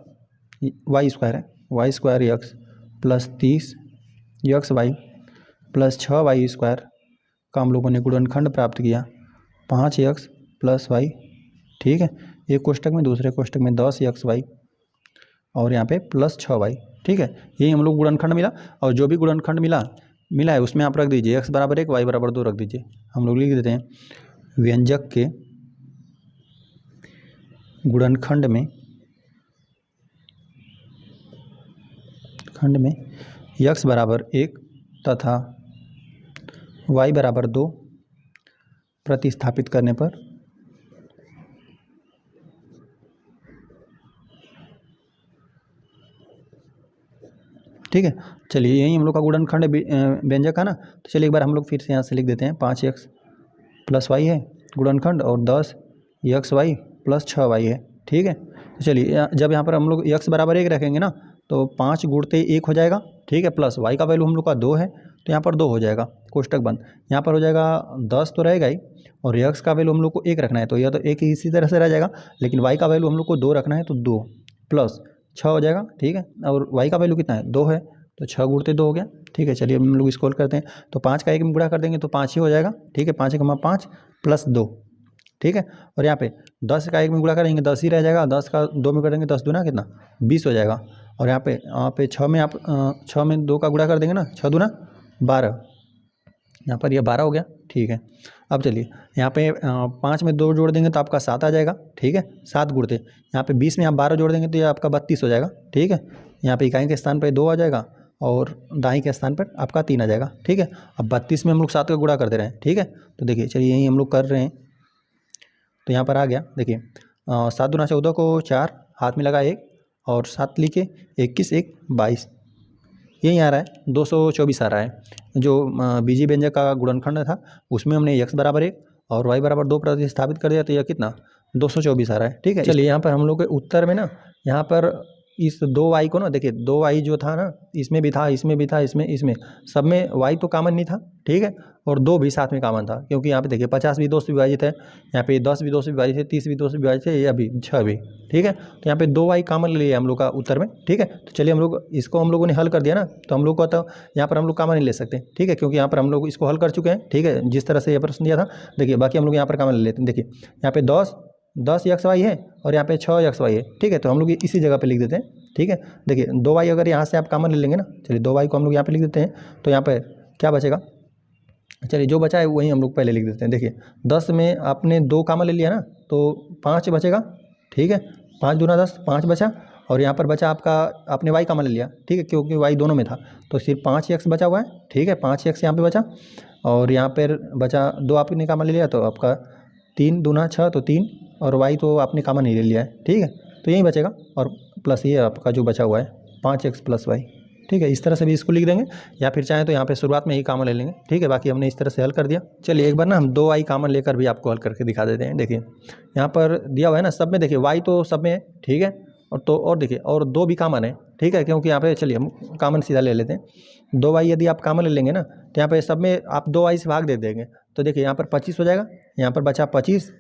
वाई स्क्वायर है, Y square X plus 30 X Y plus 6 Y square का हम लोगों ने गुणनखंड प्राप्त किया, 5 एक्स प्लस वाई। ठीक है, एक कोष्टक में दूसरे कोष्टक में 10 एक्स वाई और यहाँ पे प्लस 6 वाई। ठीक है, यही हम लोग गुणनखंड मिला, और जो भी गुणनखंड मिला है उसमें आप रख दीजिए x बराबर 1 वाई बराबर 2 रख दीजिए। हम लोग लिख देते हैं व्यंजक के गुणनखंड में x बराबर 1 तथा y बराबर 2 प्रतिस्थापित करने पर ठीक है। चलिए यही हम लोग का गुणनखंड व्यंजक का ना, तो चलिए एक बार हम लोग फिर से यहाँ से लिख देते हैं, 5 एक्स प्लस वाई है गुणनखंड और 10 एक्स वाई प्लस 6 वाई है। ठीक है, तो चलिए जब यहाँ पर हम लोग एक्स बराबर 1 रखेंगे ना तो 5 गुणते 1 हो जाएगा। ठीक है, प्लस वाई का वैल्यू हम लोग का 2 है तो यहाँ पर 2 हो जाएगा, कोष्टक बंद। यहाँ पर हो जाएगा 10 तो रहेगा ही, और एक्स का वैल्यू हम लोग को 1 रखना है तो यह तो 1 इसी तरह से रह जाएगा, लेकिन वाई का वैल्यू हम लोग को 2 रखना है तो 2 प्लस 6 हो जाएगा। ठीक है, और वाई का वैल्यू कितना है, 2 है तो 6 गुणते 2 हो गया। ठीक है, चलिए हम लोग इसको करते हैं, तो 5 का 1 में गुणा कर देंगे तो 5 ही हो जाएगा। ठीक है, 5 × 5 प्लस 2। ठीक है, और यहाँ पे 10 का 1 में गुणा करेंगे 10 ही रह जाएगा, 10 का 2 में करेंगे 10 दूना कितना 20 हो जाएगा। और यहाँ पे 6 में आप 6 में 2 का गुणा कर देंगे ना, 6 दूना 12, यहाँ पर यह 12 हो गया। ठीक है, अब चलिए यहाँ पे 5 में 2 जोड़ देंगे तो आपका 7 आ जाएगा। ठीक है, 7 गुणते यहाँ पे 20 में आप 12 जोड़ देंगे तो ये आपका 32 हो जाएगा। ठीक है, यहाँ पे इकाई के स्थान पर 2 आ जाएगा और दाई के स्थान पर आपका 3 आ जाएगा। ठीक है, अब 32 में हम लोग 7 का गुणा कर दे रहे हैं। ठीक है, तो देखिए चलिए यही हम लोग कर रहे हैं, तो यहाँ पर आ गया। देखिए 7 दूना 14 को 4 हाथ में लगा 1 और 7 लिखे 21 1 22, यही आ रहा है 224 आ रहा है। जो बीजी व्यंजक का गुणनखंड था उसमें हमने x बराबर 1 और y बराबर 2 प्रतिस्थापित कर दिया तो यह कितना 224 आ रहा है। ठीक है, चलिए यहाँ पर हम लोग के उत्तर में ना, यहाँ पर इस 2y को ना देखिए 2y जो था ना, इसमें भी था, इसमें भी था, इसमें सब में y तो कॉमन नहीं था। ठीक है, और 2 भी साथ में कॉमन था, क्योंकि यहाँ पे देखिए 50 भी 2 से विभाजित है, यहाँ पे 10 भी 2 से विभाजित है, 30 भी 2 से विभाजित है, ये अभी 6 भी। ठीक है, तो यहाँ पे 2y कॉमन ले लिया हम लोग का उत्तर में। ठीक है, तो चलिए हम लोग इसको हम लोगों ने हल कर दिया ना, तो हम लोग को तो यहाँ पर हम लोग कॉमन नहीं ले सकते। ठीक है, क्योंकि यहाँ पर हम लोग इसको हल कर चुके हैं। ठीक है, जिस तरह से ये प्रश्न दिया था, देखिए बाकी हम लोग यहाँ पर कॉमन ले लेते हैं। देखिए यहाँ पे 10 एक्स वाई है और यहाँ पे 6 एक्स वाई है। ठीक है, तो हम लोग इसी जगह पे लिख देते हैं। ठीक है, देखिए 2y अगर यहाँ से आप कॉमन ले लेंगे ना, चलिए 2y को हम लोग यहाँ पे लिख देते हैं, तो यहाँ पे क्या बचेगा, चलिए जो बचा है वही हम लोग पहले लिख देते हैं। देखिए 10 में आपने 2 कॉमन ले लिया ना तो 5 बचेगा। ठीक है, 5 दूना 10, 5 बचा, और यहाँ पर बचा आपका, आपने y कॉमन ले लिया, ठीक है, क्योंकि y दोनों में था, तो सिर्फ 5x बचा हुआ है, ठीक है, 5x यहाँ पे बचा। और यहाँ पर बचा 2 आपने कॉमन ले लिया, तो आपका 3 दूना 6, तो 3, और y तो आपने कॉमन नहीं ले लिया है, ठीक है, तो यही बचेगा। और प्लस ये आपका जो बचा हुआ है 5x प्लस y, ठीक है, इस तरह से भी इसको लिख देंगे, या फिर चाहें तो यहाँ पे शुरुआत में ही कॉमन ले लेंगे, ठीक है। बाकी हमने इस तरह से हल कर दिया। चलिए एक बार ना हम 2y कॉमन लेकर भी आपको हल करके दिखा देते हैं। देखिए यहाँ पर दिया हुआ है ना, सब में देखिए y तो सब में है, ठीक है, और तो और देखिए और 2 भी कॉमन है, ठीक है, क्योंकि यहाँ पे चलिए हम कॉमन सीधा ले लेते हैं। 2y यदि आप कॉमन ले लेंगे ना, तो यहाँ पे सब में आप 2y से भाग दे देंगे, तो देखिए यहाँ पर 25 हो जाएगा, यहाँ पर बचा 25,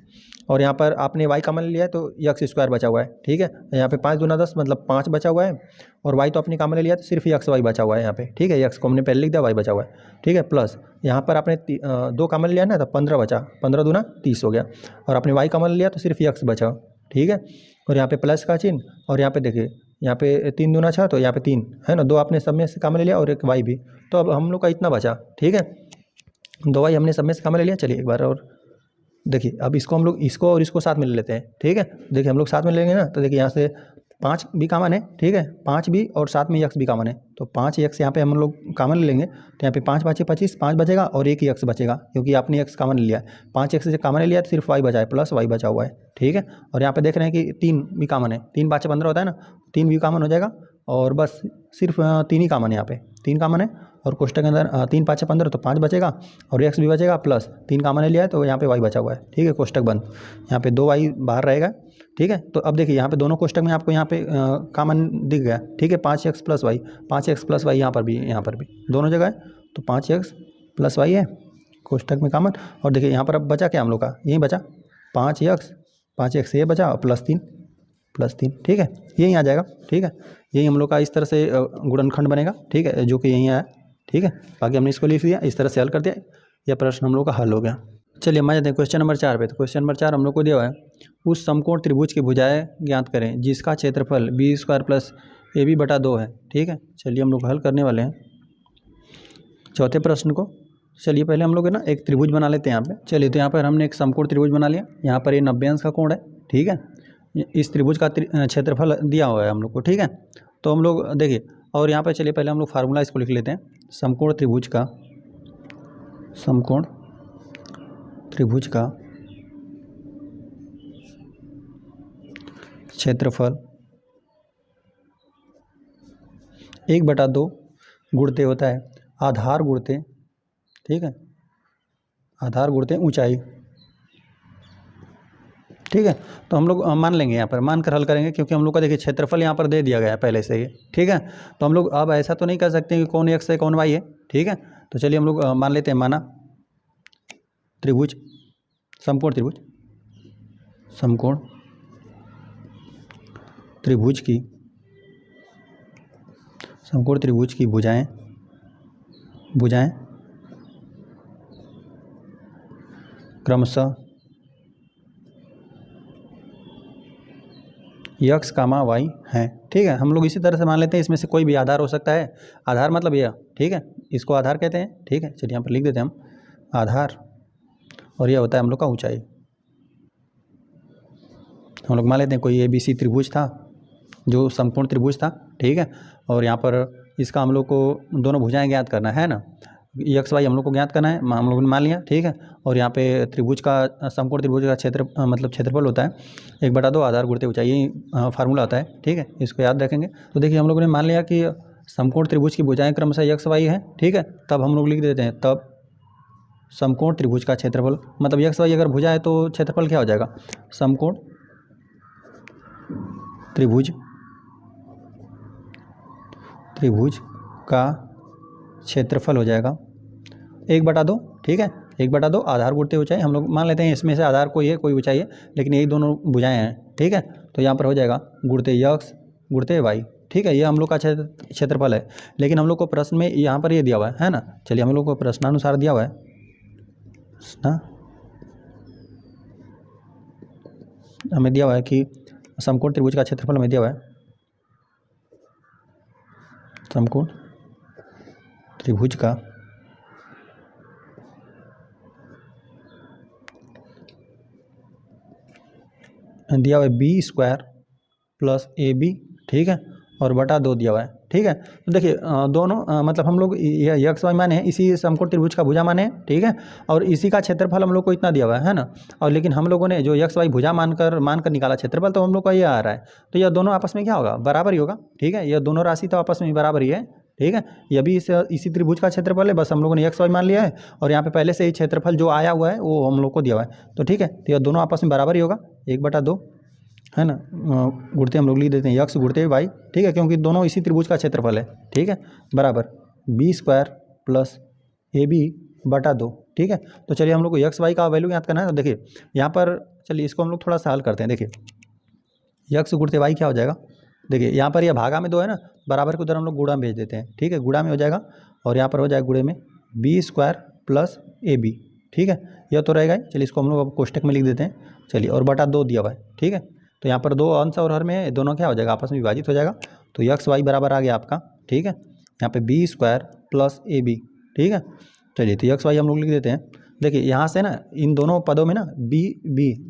और यहाँ पर आपने y कॉमन लिया है तो x स्क्वायर बचा हुआ है, ठीक है। यहाँ पे 5 दूना 10 मतलब 5 बचा हुआ है, और y तो अपनी कॉमन ले लिया तो सिर्फ x y बचा हुआ है यहाँ पे, ठीक है, x को हमने पहले लिख दिया, y बचा हुआ है, ठीक है। प्लस यहाँ पर आपने 2 कॉमन लिया ना, तो 15 बचा, 15 दूना 30 हो गया, और आपने y कॉमन लिया तो सिर्फ x बचा, ठीक है। और यहाँ पे प्लस का चिन्ह, और यहाँ पे देखिए यहाँ पे 3 दूना 6, तो यहाँ पे 3 है ना, 2 आपने सब में से कॉमन ले लिया और एक y भी, तो अब हम लोग का इतना बचा, ठीक है, 2y हमने सब में से कॉमन ले लिया। चलिए एक बार और देखिए, अब इसको हम लोग इसको और इसको साथ में ले लेते हैं, ठीक है। देखिए हम लोग साथ में लेंगे ना, तो देखिए यहाँ से 5 भी कॉमन है, ठीक है, 5 भी, और साथ में x भी कॉमन है, तो 5x यहाँ पे हम लोग कॉमन ले लेंगे, तो यहाँ पे 5 5 25, 5 बचेगा और एक ही x बचेगा, क्योंकि आपने x कॉमन ले लिया है। 5x से कॉमन ले लिया तो सिर्फ y बचा है, प्लस y बचा हुआ है, ठीक है। और यहाँ पे देख रहे हैं कि 3 भी कॉमन है, 3 5 15 होता है ना, 3 भी कॉमन हो जाएगा, और बस सिर्फ 3 ही कॉमन है, यहाँ पे 3 कॉमन है, और कोष्टक के अंदर 3 5 15, तो 5 बचेगा, और x भी बचेगा, प्लस 3 कॉमन ले लिया है, तो यहाँ पे y बचा हुआ है, ठीक है, कोष्टक बंद। यहाँ पे 2y बाहर रहेगा, ठीक है। तो अब देखिए यहाँ पे दोनों कोष्टक में आपको यहाँ पे कॉमन दिख गया, ठीक है, 5x plus Y, 5x plus Y यहाँ पर भी दोनों जगह है, तो 5x प्लस वाई है कोष्टक में कॉमन। और देखिए यहाँ पर अब बचा क्या हम लोग का, यही बचा 5x ये बचा, और प्लस 3, ठीक है, यही आ जाएगा, ठीक है। यही हम लोग का इस तरह से गुणनखंड बनेगा, ठीक है, जो कि यहीं आया, ठीक है। बाकी हमने इसको लिख दिया, इस तरह से हल कर दिया, यह प्रश्न हम लोग का हल हो गया। चलिए हम आ जाते हैं क्वेश्चन नंबर 4 पे। तो क्वेश्चन नंबर 4 हम लोग को दिया हुआ है, उस समकोण त्रिभुज की भुजाएं ज्ञात करें जिसका क्षेत्रफल b² प्लस ab/2 है, ठीक है। चलिए हम लोग हल करने वाले हैं चौथे प्रश्न को। चलिए पहले हम लोग ना एक त्रिभुज बना लेते हैं यहाँ पे। चलिए तो यहाँ पर हमने एक समकोण त्रिभुज बना लिया, यहाँ पर ये 90 अंश का कोण है, ठीक है। इस त्रिभुज का क्षेत्रफल दिया हुआ है हम लोग को, ठीक है। तो हम लोग देखिए, और यहाँ पर चलिए पहले हम लोग फार्मूला इसको लिख लेते हैं, समकोण त्रिभुज का क्षेत्रफल 1/2 गुणते होता है आधार गुणते, ठीक है, आधार गुणते ऊंचाई, ठीक है। तो हम लोग मान लेंगे, यहाँ पर मान कर हल करेंगे, क्योंकि हम लोग का देखिए क्षेत्रफल यहाँ पर दे दिया गया है पहले से ही, ठीक है। तो हम लोग अब ऐसा तो नहीं कर सकते कि कौन x है कौन y है, ठीक है। तो चलिए हम लोग मान लेते हैं, माना त्रिभुज, समकोण त्रिभुज की भुजाएं क्रमशः x, y हैं, ठीक है। हम लोग इसी तरह से मान लेते हैं, इसमें से कोई भी आधार हो सकता है, आधार मतलब यह, ठीक है, इसको आधार कहते हैं, ठीक है। चलिए यहाँ पर लिख देते हैं हम आधार, और यह होता है हम लोग का ऊंचाई। हम लोग मान लेते हैं कोई ABC त्रिभुज था, जो समकोण त्रिभुज था, ठीक है। और यहाँ पर इसका हम लोग को दोनों भुजाएं ज्ञात करना है ना, x y हम लोग को ज्ञात करना है, हम लोगों ने मान लिया, ठीक है। और यहाँ पे त्रिभुज का, समकोण त्रिभुज का क्षेत्रफल होता है 1/2 आधार गुणते ऊंचाई, यही फार्मूला होता है, ठीक है, इसको याद रखेंगे। तो देखिए हम लोगों ने मान लिया कि समकोण त्रिभुज की भुजाएं क्रमशः x y है, ठीक है। तब हम लोग लिख देते हैं, तब समकोण त्रिभुज का क्षेत्रफल, मतलब x y अगर भुजा है तो क्षेत्रफल क्या हो जाएगा, समकोण त्रिभुज का क्षेत्रफल हो जाएगा 1/2, ठीक है, 1/2 आधार गुणते ऊंचाई। हम लोग मान लेते हैं इसमें से आधार कोई है कोई ऊंचाई है, लेकिन यही दोनों भुजाएं हैं, ठीक है। तो यहाँ पर हो जाएगा गुणते x गुणते y, ठीक है, ये हम लोग का क्षेत्रफल है। लेकिन हम लोग को प्रश्न में यहाँ पर ये दिया हुआ है ना, चलिए हम लोग को प्रश्नानुसार दिया हुआ है, हमें दिया हुआ है कि समकोण त्रिभुज का क्षेत्रफल हमें दिया हुआ है, समकोण त्रिभुज का दिया हुआ है b² प्लस AB ठीक है, और बटा 2 दिया हुआ है। ठीक है, तो देखिए दोनों मतलब हम लोग ये एक्स वाई माने हैं, इसी समकोण त्रिभुज का भुजा माने हैं। ठीक है, और इसी का क्षेत्रफल हम लोग को इतना दिया हुआ है ना, और लेकिन हम लोगों ने जो एक्स वाई भुजा मानकर निकाला क्षेत्रफल, तो हम लोग का ये आ रहा है। तो यह दोनों आपस में क्या होगा, बराबर ही होगा। ठीक है, यह दोनों राशि तो आपस में बराबर ही है। ठीक है, यह भी इसी त्रिभुज का क्षेत्रफल है, बस हम लोगों ने एक्स वाई मान लिया है, और यहाँ पे पहले से ही क्षेत्रफल जो आया हुआ है वो हम लोग को दिया हुआ है। तो ठीक है, तो यह दोनों आपस में बराबर ही होगा, 1/2 है ना, गुणते हम लोग लिख देते हैं यक्स गुणते वाई। ठीक है, क्योंकि दोनों इसी त्रिभुज का क्षेत्रफल है। ठीक है, बराबर b² प्लस AB/2। ठीक है, तो चलिए हम लोग को एक्स वाई का वैल्यू याद करना है। तो देखिए यहाँ पर चलिए इसको हम लोग थोड़ा सा हल करते हैं। देखिए यक्स गुणते वाई क्या हो जाएगा, देखिए यहाँ पर यह भागा में 2 है ना, बराबर को उधर हम लोग गुणा में भेज देते हैं। ठीक है, गुणा में हो जाएगा, और यहाँ पर हो जाएगा गुणे में b² प्लस AB। ठीक है, यह तो रहेगा ही। चलिए इसको हम लोग अब कोष्टक में लिख देते हैं। चलिए, और बटा 2 दिया हुआ है। ठीक है, तो यहाँ पर 2 अंश और हर में दोनों क्या हो जाएगा, आपस में विभाजित हो जाएगा। तो एक्स वाई बराबर आ गया आपका। ठीक है, यहाँ पे b² प्लस AB। ठीक है, चलिए तो एक्स वाई हम लोग लिख देते हैं। देखिए यहाँ से ना इन दोनों पदों में ना b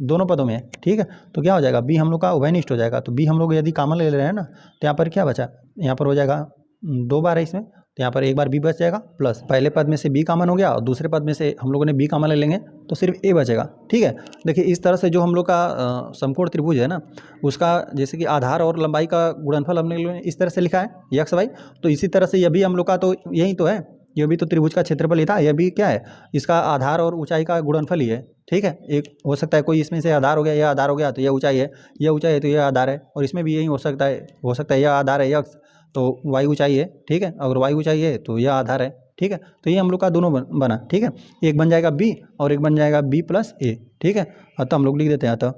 दोनों पदों में है। ठीक है, तो क्या हो जाएगा, b हम लोग का उभयनिष्ठ हो जाएगा। तो b हम लोग यदि कॉमन ले रहे हैं ना, तो यहाँ पर क्या बचा, यहाँ पर हो जाएगा 2 बार है इसमें, तो यहाँ पर 1 बार b बच जाएगा, प्लस पहले पद में से b कॉमन हो गया, और दूसरे पद में से हम लोगों ने b कॉमन ले लेंगे तो सिर्फ a बचेगा। ठीक है, देखिए इस तरह से जो हम लोग का समकोण त्रिभुज है ना, उसका जैसे कि आधार और लंबाई का गुणनफल हमने इस तरह से लिखा है एक्स वाई, तो इसी तरह से यह भी हम लोग का तो यही तो है, यह भी तो त्रिभुज का क्षेत्रफल ही था। यह भी क्या है, इसका आधार और ऊंचाई का गुणनफल ही है। ठीक है, एक हो सकता है कोई इसमें से आधार हो गया, यह आधार हो गया तो यह ऊंचाई है, यह ऊंचाई है तो यह आधार है, और इसमें भी यही हो सकता है यह आधार है यक्स, तो वाई ऊंचाई है। ठीक है, अगर वाई ऊंचाई है तो यह आधार है। ठीक है, तो ये हम लोग का दोनों बना। ठीक है, एक बन जाएगा b और एक बन जाएगा b प्लस a। ठीक है, अतः हम लोग लिख देते हैं, अतः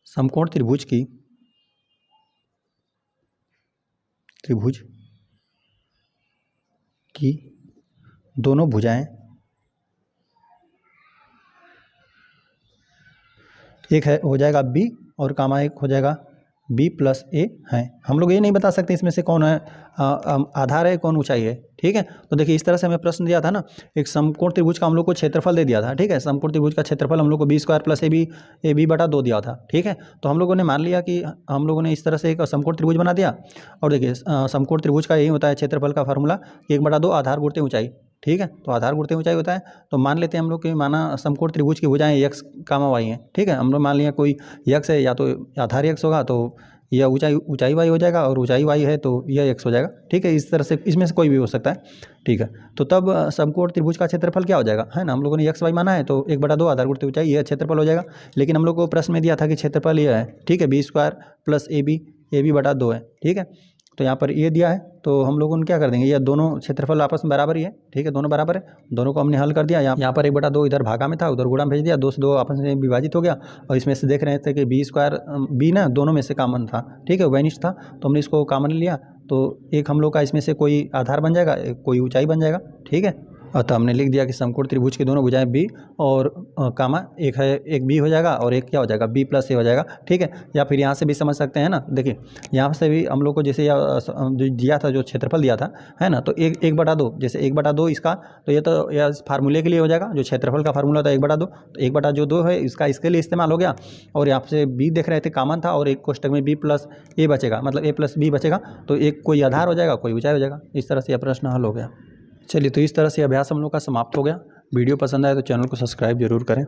समकोण त्रिभुज की दोनों भुजाएं एक है हो जाएगा b, और कामा एक हो जाएगा b प्लस a है। हम लोग ये नहीं बता सकते इसमें से कौन है आधार है, कौन ऊंचाई है। ठीक है, तो देखिए इस तरह से हमें प्रश्न दिया था ना, एक समकोण त्रिभुज का हम लोग को क्षेत्रफल दे दिया था। ठीक है, समकोण त्रिभुज का क्षेत्रफल हम लोग को b² प्लस AB/2 दिया था। ठीक है, तो हम लोगों ने मान लिया कि हम लोगों ने इस तरह से एक समकोण त्रिभुज बना दिया। और देखिए समकोण त्रिभुज का यही होता है क्षेत्रफल का फार्मूला 1/2 आधार गुणते ऊंचाई। ठीक है, तो आधार गुणते ऊंचाई होता है। तो मान लेते हैं हम लोग कि माना समकोण त्रिभुज की भुजाएं एक्स कामा वाई हैं। ठीक है, हम लोग मान लिया कोई एक्स है, या तो आधार एक्स होगा तो यह ऊंचाई वाई हो जाएगा, और ऊंचाई वाई है तो यह एक्स हो जाएगा। ठीक है, इस तरह से इसमें से कोई भी हो सकता है। ठीक है, तो तब समकोण त्रिभुज का क्षेत्रफल क्या हो जाएगा, है ना, हम लोगों ने एक्स वाई माना है, तो 1/2 आधार गुणते ऊंचाई यह क्षेत्रफल हो जाएगा। लेकिन हम लोग को प्रश्न में दिया था कि क्षेत्रफल यह है। ठीक है, b² प्लस AB/2 है। ठीक है, तो यहाँ पर ये दिया है, तो हम लोगों ने क्या कर देंगे, ये दोनों क्षेत्रफल आपस में बराबर ही है। ठीक है, दोनों बराबर है, दोनों को हमने हल कर दिया। यहाँ पर 1/2 इधर भागा में था, उधर गुणा में भेज दिया, 2 से 2 आपस में विभाजित हो गया, और इसमें से देख रहे थे कि b² ना दोनों में से कॉमन था। ठीक है, उभयनिष्ठ था, तो हमने इसको कॉमन लिया, तो एक हम लोग का इसमें से कोई आधार बन जाएगा, कोई ऊंचाई बन जाएगा। ठीक है, अतः हमने लिख दिया कि समकोण त्रिभुज की दोनों भुजाएं b और कामा एक है, एक b हो जाएगा और एक क्या हो जाएगा b प्लस a हो जाएगा। ठीक है, या फिर यहाँ से भी समझ सकते हैं ना, देखिए यहाँ से भी हम लोग को जैसे जो दिया था, जो क्षेत्रफल दिया था, है ना, तो 1/2 जैसे 1/2 इसका, तो ये तो यह फार्मूले के लिए हो जाएगा, जो क्षेत्रफल का फार्मूला था 1/2, तो 1/2 है इसका, इसके लिए इस्तेमाल हो गया। और यहाँ से b देख रहे थे कॉमन था, और एक कोष्टक में b प्लस a बचेगा, मतलब a प्लस b बचेगा, तो एक कोई आधार हो जाएगा, कोई ऊंचाई हो जाएगा। इस तरह से यह प्रश्न हल हो गया। चलिए, तो इस तरह से अभ्यास हम लोग का समाप्त हो गया। वीडियो पसंद आए तो चैनल को सब्सक्राइब जरूर करें।